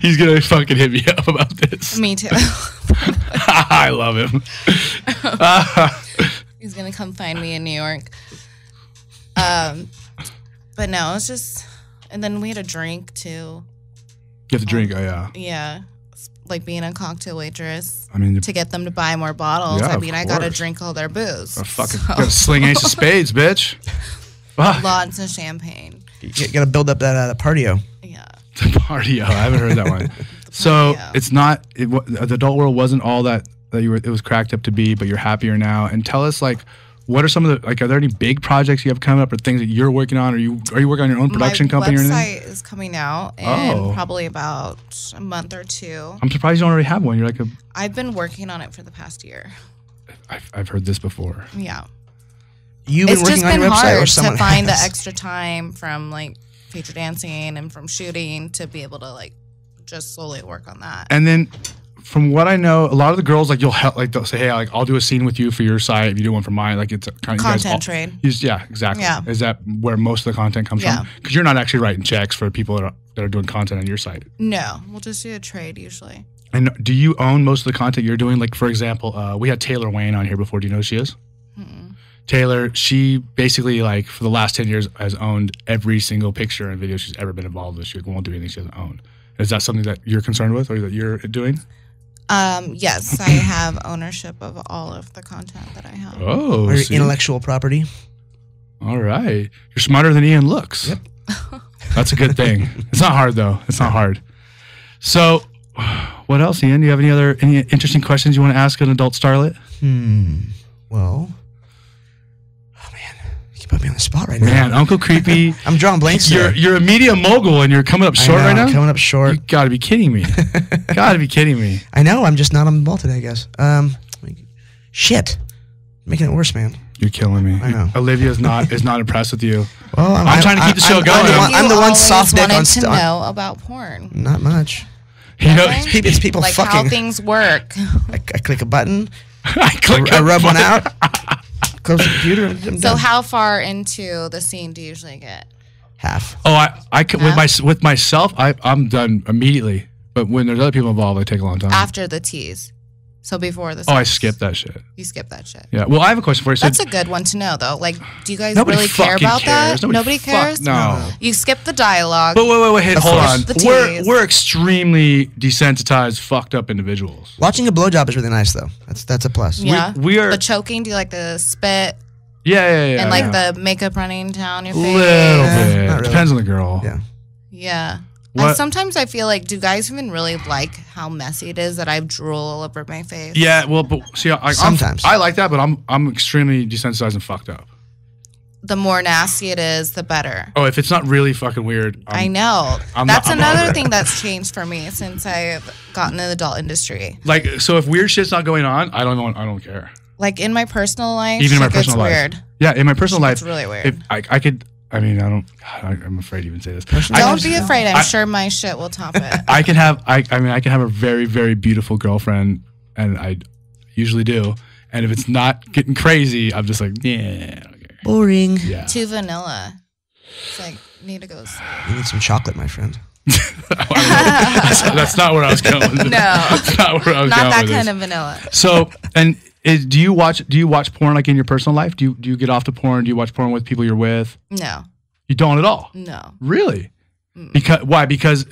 He's going to fucking hit me up about this. Me too. I love him. He's going to come find me in New York. But no, it's just... And then we had a drink, too. You have to drink, oh, yeah. Yeah. Like being a cocktail waitress. I mean, to get them to buy more bottles. Yeah, I mean, I got to course. drink all their booze. Gotta sling ace of spades, bitch. Lots of champagne. You got to build up that partio. Yeah. The partio. I haven't heard that one. So it's not, the adult world wasn't all that it was cracked up to be, but you're happier now. And tell us, like, what are some of the, like, are there any big projects you have coming up or things that you're working on? Are you working on your own production company or anything? My website is coming out in probably about a month or two. I'm surprised you don't already have one. You're like I've been working on it for the past year. I've heard this before. Yeah. You've been working on your website or someone to find the has? extra time from like feature dancing and from shooting to be able to like just slowly work on that. And then from what I know, a lot of the girls like you'll help, like they'll say, "Hey, like I'll do a scene with you for your site if you do one for mine." Like it's kind of content trade. Yeah, exactly. Yeah. Is that where most of the content comes from? Because you're not actually writing checks for people that are doing content on your site. No, we'll just do a trade usually. And do you own most of the content you're doing? Like for example, we had Taylor Wayne on here before. Do you know who she is? Taylor, she basically like for the last 10 years has owned every single picture and video she's ever been involved with. She won't do anything she doesn't own. Is that something that you're concerned with or that you're doing? Yes, I have ownership of all of the content that I have. Oh, Or your intellectual property. All right. You're smarter than Ian looks. Yep. That's a good thing. It's not hard though. It's not hard. So what else, Ian? Do you have any interesting questions you want to ask an adult starlet? Well, oh man, you put me on the spot right now. Man, Uncle Creepy. I'm drawing blanks. You're a media mogul and you're coming up short right now? I'm coming up short. You gotta be kidding me. Gotta be kidding me. I know, I'm just not on the ball today, I guess. Shit. Making it worse, man. You're killing me. I know. Olivia is not impressed with you. Well, I'm trying to keep the show going. I'm the one soft dick on wanted to know about porn. Not much. You know, It's people like fucking. how things work. I click a button. I rub one out. Close the computer. And I'm So done. how far into the scene do you usually get? Half. Oh, I could, with myself, I'm done immediately. But when there's other people involved, they take a long time. After the tease. So before the sex. Oh, I skipped that shit. You skip that shit. Yeah. Well, I have a question for you. So That's a good one to know, though. Like, do you guys nobody really care fucking about cares. that? Nobody cares? No. You skip the dialogue. But wait, hey, hold on. The tease. We're extremely desensitized, fucked up individuals. Watching a blowjob is really nice, though. That's a plus. Yeah. We are the choking. Do you like the spit Yeah. and like yeah. the makeup running down your face? Little bit. not really. Depends on the girl. Yeah. Yeah. What? And sometimes I feel like, do guys even really like how messy it is that I drool all over my face? Yeah. Well, but see, Sometimes. I like that, but I'm extremely desensitized and fucked up. The more nasty it is, the better. Oh, if it's not really fucking weird, I know. I'm That's over another it. thing that's changed for me since I've gotten in the adult industry. Like, so if weird shit's not going on, I don't care. Like in my personal life, Even in my shit gets personal life. weird. Yeah, in my personal life, It's really weird. If I could. I mean, I'm afraid to even say this. Don't be afraid. I'm sure my shit will top it. I can have a very, very beautiful girlfriend, and I usually do. And if it's not getting crazy, I'm just like, yeah, I don't care. Boring. Yeah. Too vanilla. It's like, need to go sleep. You need some chocolate, my friend. That's not where I was going. No. That's not where I was Not going that with kind this. of vanilla. So, and do you watch porn like in your personal life? Do you get off the porn? Do you watch porn with people you're with? No. You don't at all. No. Really? Because why? Because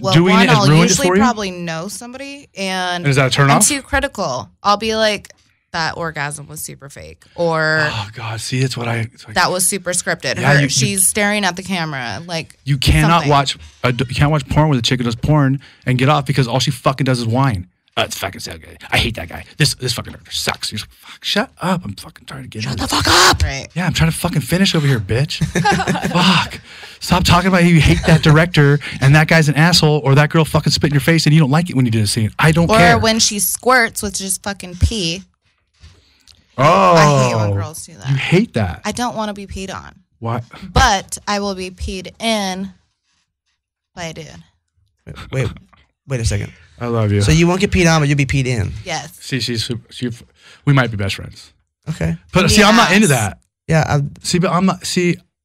Well, doing one, it has I'll ruined it usually for you. probably know somebody, and Is that a turn I'm off? too critical. I'll be like, that orgasm was super fake, or Oh God, see, it's what I. It's like, that was super scripted. Yeah, She's staring at the camera, like you cannot something. watch. You can't watch porn with a chick who does porn and get off because all she fucking does is whine. It's fucking so good. I hate that guy. This fucking actor sucks. You're like, fuck, shut up. I'm fucking trying to get Shut the fuck up. Right. Yeah, I'm trying to fucking finish over here, bitch. Fuck. Stop talking about you hate that director and that guy's an asshole or that girl fucking spit in your face and you don't like it when you do the scene. I don't care. Or when she squirts with just fucking pee. Oh. I hate when girls do that. You hate that. I don't want to be peed on. Why? But I will be peed in by a dude. Wait a second. I love you. So you won't get peed on, but you'll be peed in. Yes. See, we might be best friends. Okay. But see, I'm not into that. Yeah.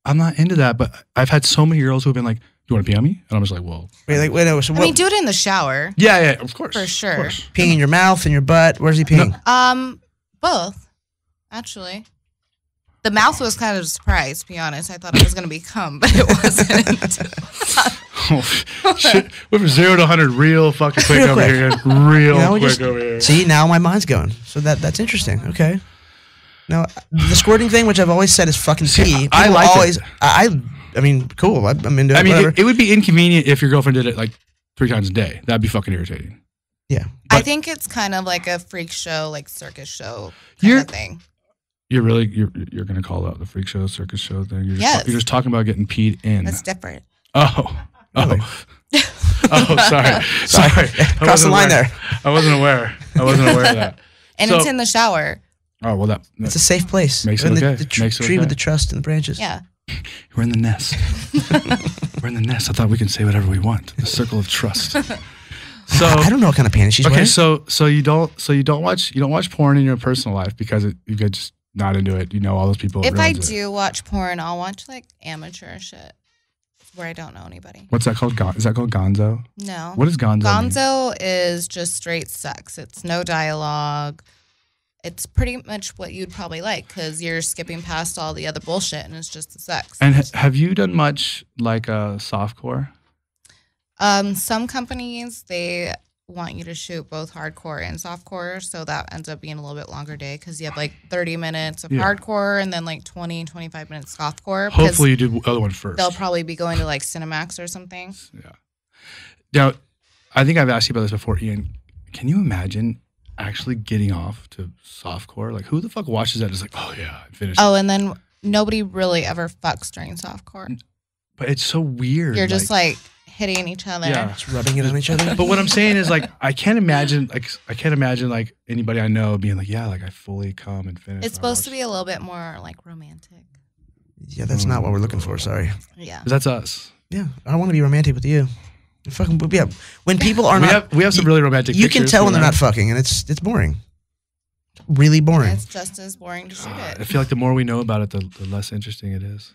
I'm not into that, but I've had so many girls who have been like, "Do you want to pee on me?" And I'm just like, "Whoa." Wait. So I mean, do it in the shower. Yeah, of course. For sure. Of course. peeing in your mouth, in your butt. Where's he peeing? Both, actually. The mouth was kind of a surprise, to be honest. I thought it was going to be cum, but it wasn't. Oh, shit. We're from 0 to 100 real fucking quick Real over quick. here. Real You know, we quick just- over here. See, now my mind's going. So that's interesting. Okay. Now the squirting thing, which I've always said is fucking pee. I People like always. it. I mean, cool. I'm into it. I mean, whatever. it would be inconvenient if your girlfriend did it like 3 times a day. That'd be fucking irritating. Yeah. I think it's kind of like a freak show, like circus show kind You're- of thing. You're gonna call out the freak show, circus show thing. Yes. You're just talking about getting peed in. That's different. Oh, Really? sorry. Cross the line there. I wasn't aware of that. And So- it's in the shower. Oh well, that It's a safe place. Makes We're it in okay. the Makes it tree okay. with the trust and the branches. Yeah. we're in the nest. We're in the nest. I thought we can say whatever we want. The circle of trust. So I don't know what kind of panties she's okay, wearing. so you don't watch porn in your personal life because you get just not into it. You know all those people. If I ruins it. do watch porn, I'll watch like amateur shit where I don't know anybody. What's that called? Is that called gonzo? No. What is gonzo? mean? Gonzo is just straight sex. It's no dialogue. It's pretty much what you'd probably like because you're skipping past all the other bullshit and it's just the sex. And have you done much like softcore? Some companies, they want you to shoot both hardcore and softcore, so that ends up being a little bit longer day because you have like 30 minutes of hardcore and then like 20, 25 minutes softcore. Hopefully you do the other one first. They'll probably be going to like Cinemax or something. Yeah. Now, I think I've asked you about this before, Ian. Can you imagine actually getting off to softcore? Like, who the fuck watches that? It's like, oh yeah, I finished. Oh, and then nobody really ever fucks during softcore. But it's so weird. You're just like hitting each other. Yeah. Just rubbing it on each other. But what I'm saying is like I can't imagine like anybody I know being like, yeah, like I fully come and finish. It's supposed to be a little bit more like romantic. Yeah, that's not what we're looking for. Sorry. Yeah. That's us. Yeah, I don't want to be romantic with you. Fucking yeah. When people are not, we have some really romantic. you can pictures tell when they're around. not fucking, and it's boring. Really boring. It's just as boring to shoot I it. feel like the more we know about it, the less interesting it is.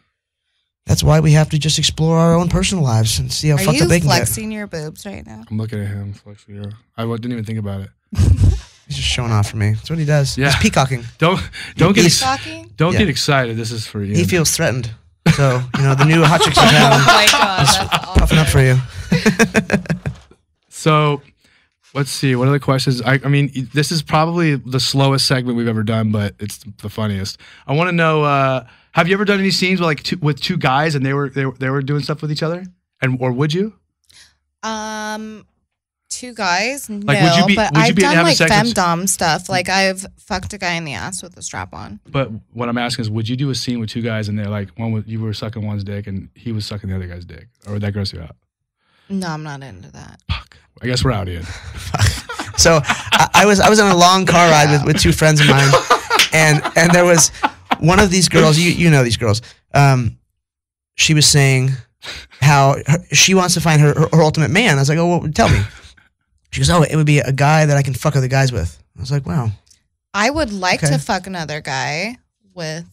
That's why we have to just explore our own personal lives and see how Are fucked you up they can get. flexing your boobs right now? I'm looking at him flexing. Yeah. I didn't even think about it. He's just showing off for me. That's what he does. Yeah. He's peacocking. Don't get He's- Talking? don't Yeah. get excited. This is for you. He feels threatened. So the new hot chicks in Oh town my god, that's puffing up for you. So, let's see. What other questions? I mean, this is probably the slowest segment we've ever done, but it's the funniest. I want to know: have you ever done any scenes with two guys and they were doing stuff with each other, or would you? Two guys? No, Like, would you be but I've done having like sex with- femdom stuff. Like I've fucked a guy in the ass with a strap on. But what I'm asking is, would you do a scene with two guys and they're like, you were sucking one's dick and he was sucking the other guy's dick, or would that gross you out? No, I'm not into that. Fuck. I guess we're out, Ian. So I was on a long car ride with two friends of mine, and there was one of these girls. You know these girls. She was saying how she wants to find her ultimate man. I was like, oh, well, tell me. She goes, oh, it would be a guy that I can fuck other guys with. I was like, wow. I would like Okay. to fuck another guy with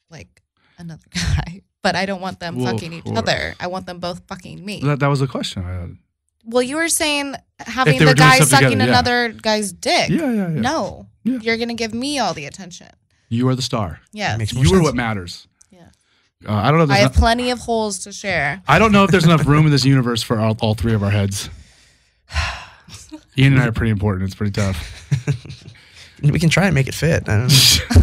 like another guy, but I don't want them Well, fucking each or- other. I want them both fucking me. That was the question I had. Well, you were saying having they were the doing guy stuff sucking together, yeah. another guy's dick. Yeah. No, Yeah. you're gonna give me all the attention. You are the star. Yeah, Makes more You are sense. what matters. yeah. I don't know. If I there's have plenty of holes to share. I don't know if there's enough room in this universe for all three of our heads. Ian and I are pretty important. It's pretty tough. We can try and make it fit. I don't know.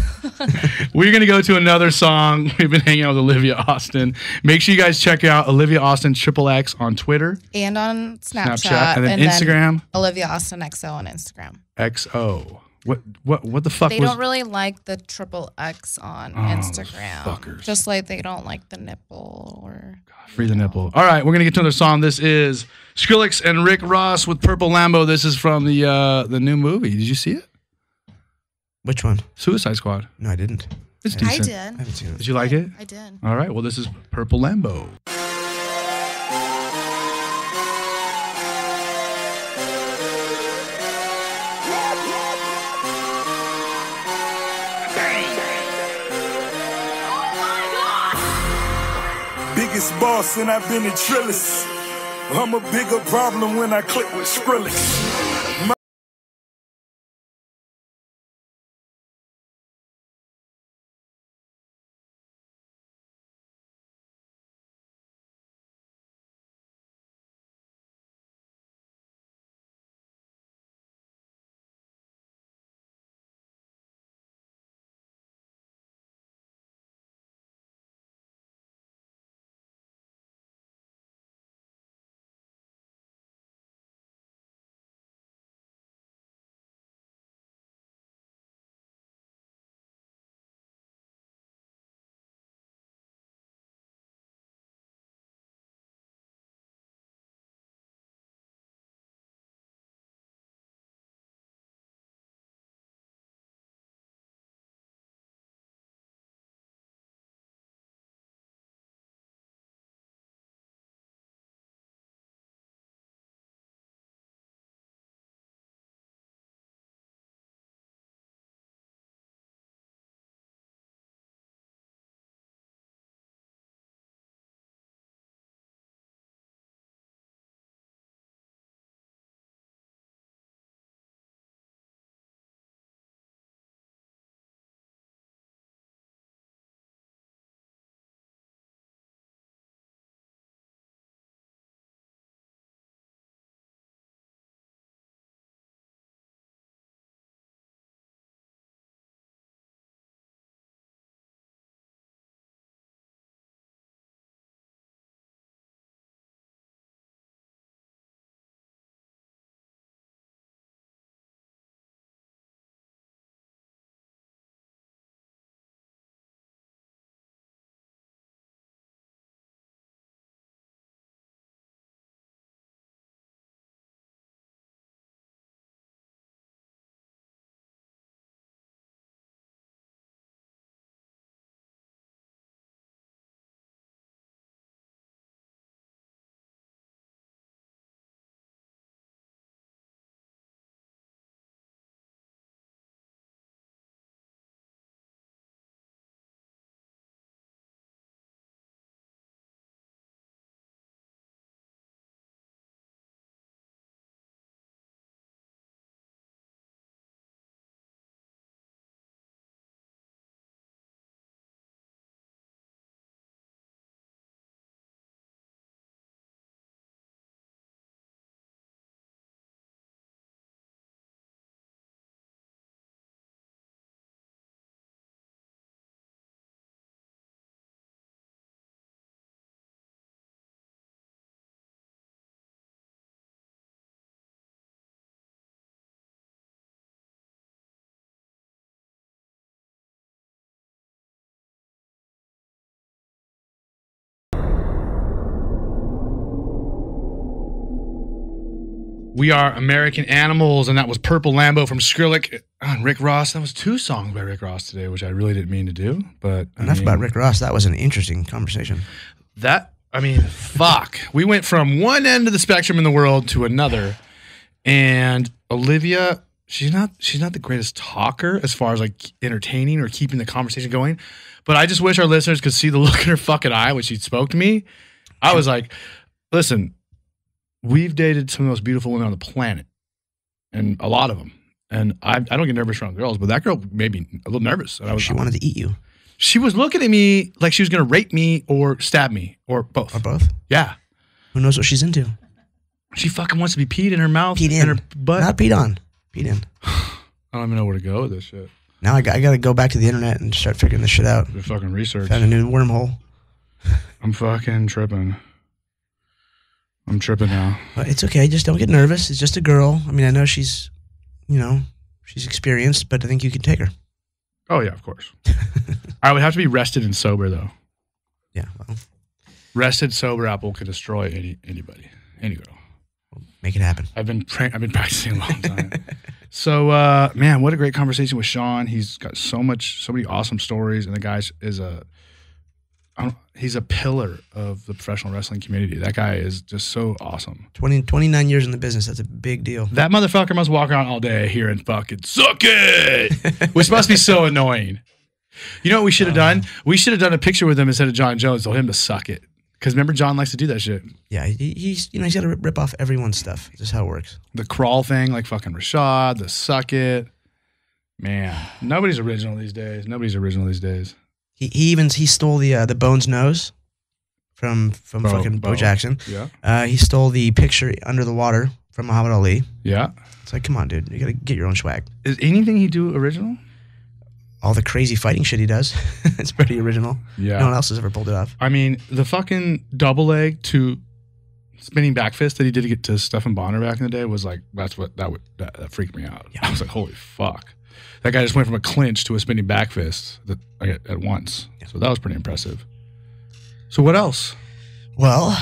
We're going to go to another song. We've been hanging out with Olivia Austin. Make sure you guys check out Olivia Austin XXX on Twitter. And on Snapchat. And then Instagram. Olivia Austin XO on Instagram. XO. What the fuck They don't really like the XXX on Instagram. Fuckers. Just like they don't like the nipple or... Free the nipple. All right, we're going to get to another song. This is Skrillex and Rick Ross with Purple Lambo. This is from the new movie. Did you see it? Which one? Suicide Squad. No, I didn't. It's I decent. did. I haven't seen it. Did you like it? I did. All right, well, this is Purple Lambo. Biggest boss and I've been a Trillis. I'm a bigger problem when I click with Skrillex. We are American Animals, and that was Purple Lambo from Skrillex and Rick Ross. That was 2 songs by Rick Ross today, which I really didn't mean to do. But Enough about Rick Ross. That was an interesting conversation. Fuck. We went from one end of the spectrum in the world to another. And Olivia, she's not the greatest talker as far as like entertaining or keeping the conversation going. But I just wish our listeners could see the look in her fucking eye when she spoke to me. I was like, listen, we've dated some of the most beautiful women on the planet, and a lot of them. And I don't get nervous around girls, but that girl made me a little nervous. And She wanted to eat you. She was looking at me like she was going to rape me or stab me or both. Or both? Yeah. Who knows what she's into? She fucking wants to be peed in her mouth. Peed in. And her butt. Not peed on. Peed in. I don't even know where to go with this shit. Now I got to go back to the internet and start figuring this shit out. The fucking research. Found a new wormhole. I'm fucking tripping. I'm tripping now. But it's okay. Just don't get nervous. It's just a girl. I mean, I know she's experienced, but I think you can take her. Oh, yeah, of course. I would have to be rested and sober, though. Yeah. Well, rested, sober Apple could destroy anybody, any girl. Make it happen. I've been practicing a long time. So, man, what a great conversation with Sean. He's got so many awesome stories, and the guy he's a pillar of the professional wrestling community. That guy is just so awesome. 29 years in the business. That's a big deal. That motherfucker must walk around all day hearing fucking suck it, which must be so annoying. You know what we should have done? We should have done a picture with him instead of John Jones. Told him to suck it. Because remember, John likes to do that shit. Yeah, he's got to rip off everyone's stuff. This is how it works. The crawl thing, like fucking Rashad, the suck it. Man, nobody's original these days. He stole the Bones nose from fucking Bo Jackson. Yeah. He stole the picture under the water from Muhammad Ali. Yeah. It's like, come on, dude. You got to get your own swag. Is anything he do original? All the crazy fighting shit he does. It's pretty original. Yeah. No one else has ever pulled it off. I mean, the fucking double leg to spinning back fist that he did to get to Stephan Bonner back in the day was like, that freaked me out. Yeah. I was like, holy fuck. That guy just went from a clinch to a spinning back fist at once. Yeah. So that was pretty impressive. So what else? Well,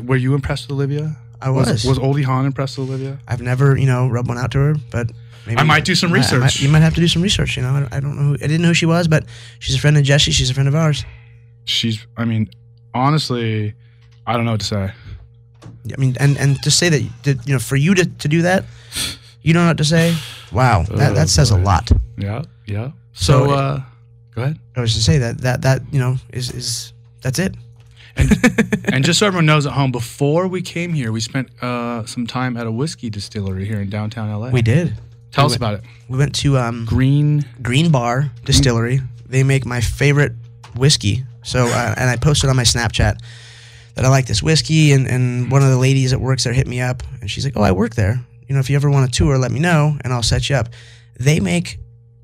were you impressed with Olivia? I was. Was Oldie Hawn impressed with Olivia? I've never, rubbed one out to her, but maybe I might do some research. You might have to do some research. I don't know. I didn't know who she was, but she's a friend of Jesse. She's a friend of ours. Honestly, I don't know what to say. I mean, and to say that, for you to do that, you don't know what to say. Wow, that says a lot. Yeah. So go ahead. I was to say that is that's it. And just so everyone knows at home, before we came here, we spent some time at a whiskey distillery here in downtown LA. We did. Tell us about it. We went to Green Bar Distillery. They make my favorite whiskey. So and I posted on my Snapchat that I like this whiskey, and one of the ladies that works there hit me up, and she's like, "Oh, I work there. If you ever want a tour, let me know, and I'll set you up."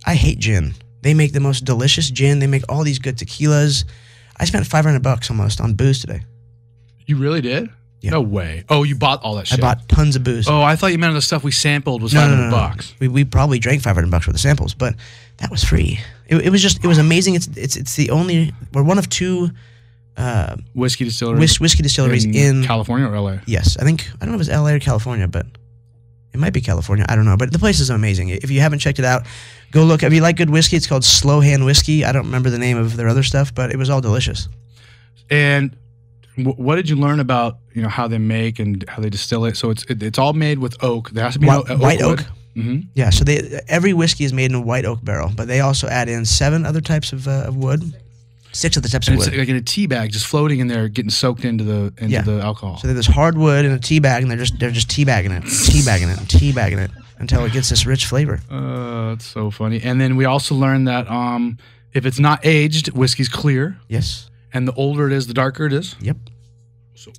I hate gin. They make the most delicious gin. They make all these good tequilas. I spent $500 almost on booze today. You really did? Yeah. No way. Oh, you bought all that shit? I bought tons of booze. Oh, I thought you meant the stuff we sampled was $500. No. We probably drank $500 worth of samples, but that was free. It was amazing. It's the only, we're one of two whiskey distilleries. Whiskey distilleries in California or LA? Yes, I don't know if it was LA or California, but it might be California. I don't know, but the place is amazing. If you haven't checked it out, go look. If you like good whiskey, it's called Slow Hand Whiskey. I don't remember the name of their other stuff, but it was all delicious. And what did you learn about how they make and how they distill it? So it's all made with oak. There has to be white oak. Mm-hmm. Yeah. So every whiskey is made in a white oak barrel, but they also add in 7 other types of wood. 6 of the types of wood. It's like in a tea bag, just floating in there, getting soaked into the alcohol. So there's hardwood in a tea bag, and they're just teabagging it until it gets this rich flavor. That's so funny. And then we also learned that if it's not aged, whiskey's clear. Yes. And the older it is, the darker it is. Yep. So,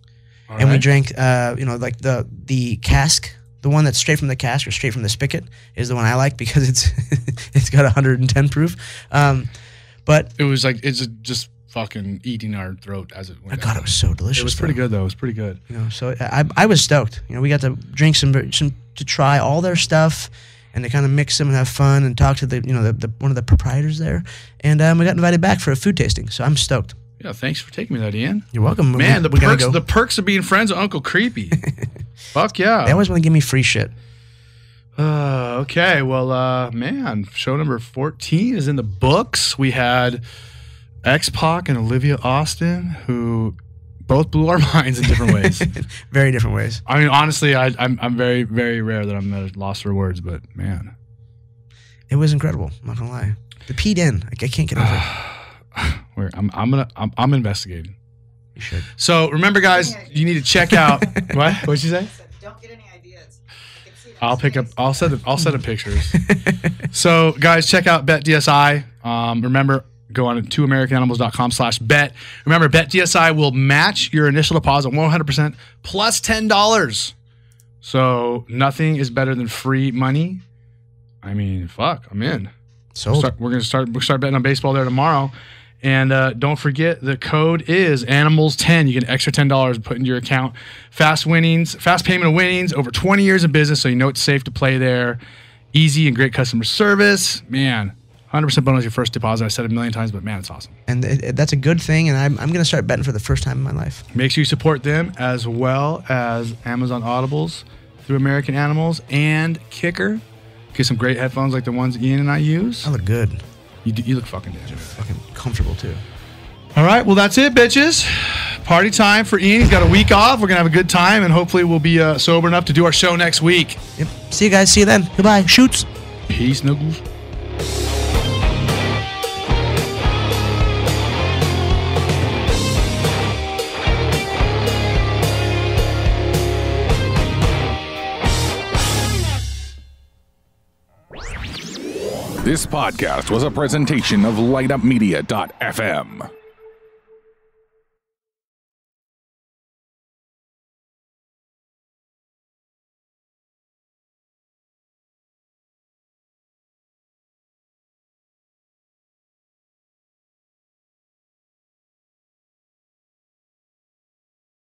we drank, like the cask. The one that's straight from the cask or straight from the spigot is the one I like because it's got 110 proof. But it was like it's just fucking eating our throat as it went. God, it was so delicious. It was pretty good though. It was pretty good. So I was stoked. We got to drink some to try all their stuff and to kind of mix them and have fun and talk to the one of the proprietors there. And we got invited back for a food tasting. So I'm stoked. Yeah, thanks for taking me that, Ian. You're welcome. Man, the perks of being friends with Uncle Creepy. Fuck yeah. They always want to give me free shit. Okay, well, man, show number 14 is in the books. We had X-Pac and Olivia Austin, who both blew our minds in different ways. Very different ways. I mean, honestly, I'm very, very rare that I'm at a loss for words, but man. It was incredible, I'm not gonna lie. The peed in, I can't get over it. I'm investigating. You should. So remember, guys, you need to check out what? What'd you say? Don't get any ideas. I'll set up pictures. So guys, check out BetDSI. Remember, go on to twoamericananimals.com/bet. Remember, BetDSI will match your initial deposit 100% plus $10. So nothing is better than free money I mean, fuck, I'm in. Sold. We're gonna start betting on baseball there tomorrow. And don't forget, the code is Animals10. You get an extra $10 put into your account. Fast payment of winnings, over 20 years of business, so you know it's safe to play there. Easy and great customer service. Man, 100% bonus your first deposit. I said it a million times, but man, it's awesome. And that's a good thing, and I'm going to start betting for the first time in my life. Make sure you support them as well as Amazon Audibles through American Animals and Kicker. Get some great headphones like the ones Ian and I use. I look good. You look fucking good. Fucking comfortable, too. All right, well, that's it, bitches. Party time for Ian. He's got a week off. We're going to have a good time, and hopefully we'll be sober enough to do our show next week. Yep. See you guys. See you then. Goodbye. Shoots. Peace, Nuggles. This podcast was a presentation of lightupmedia.fm.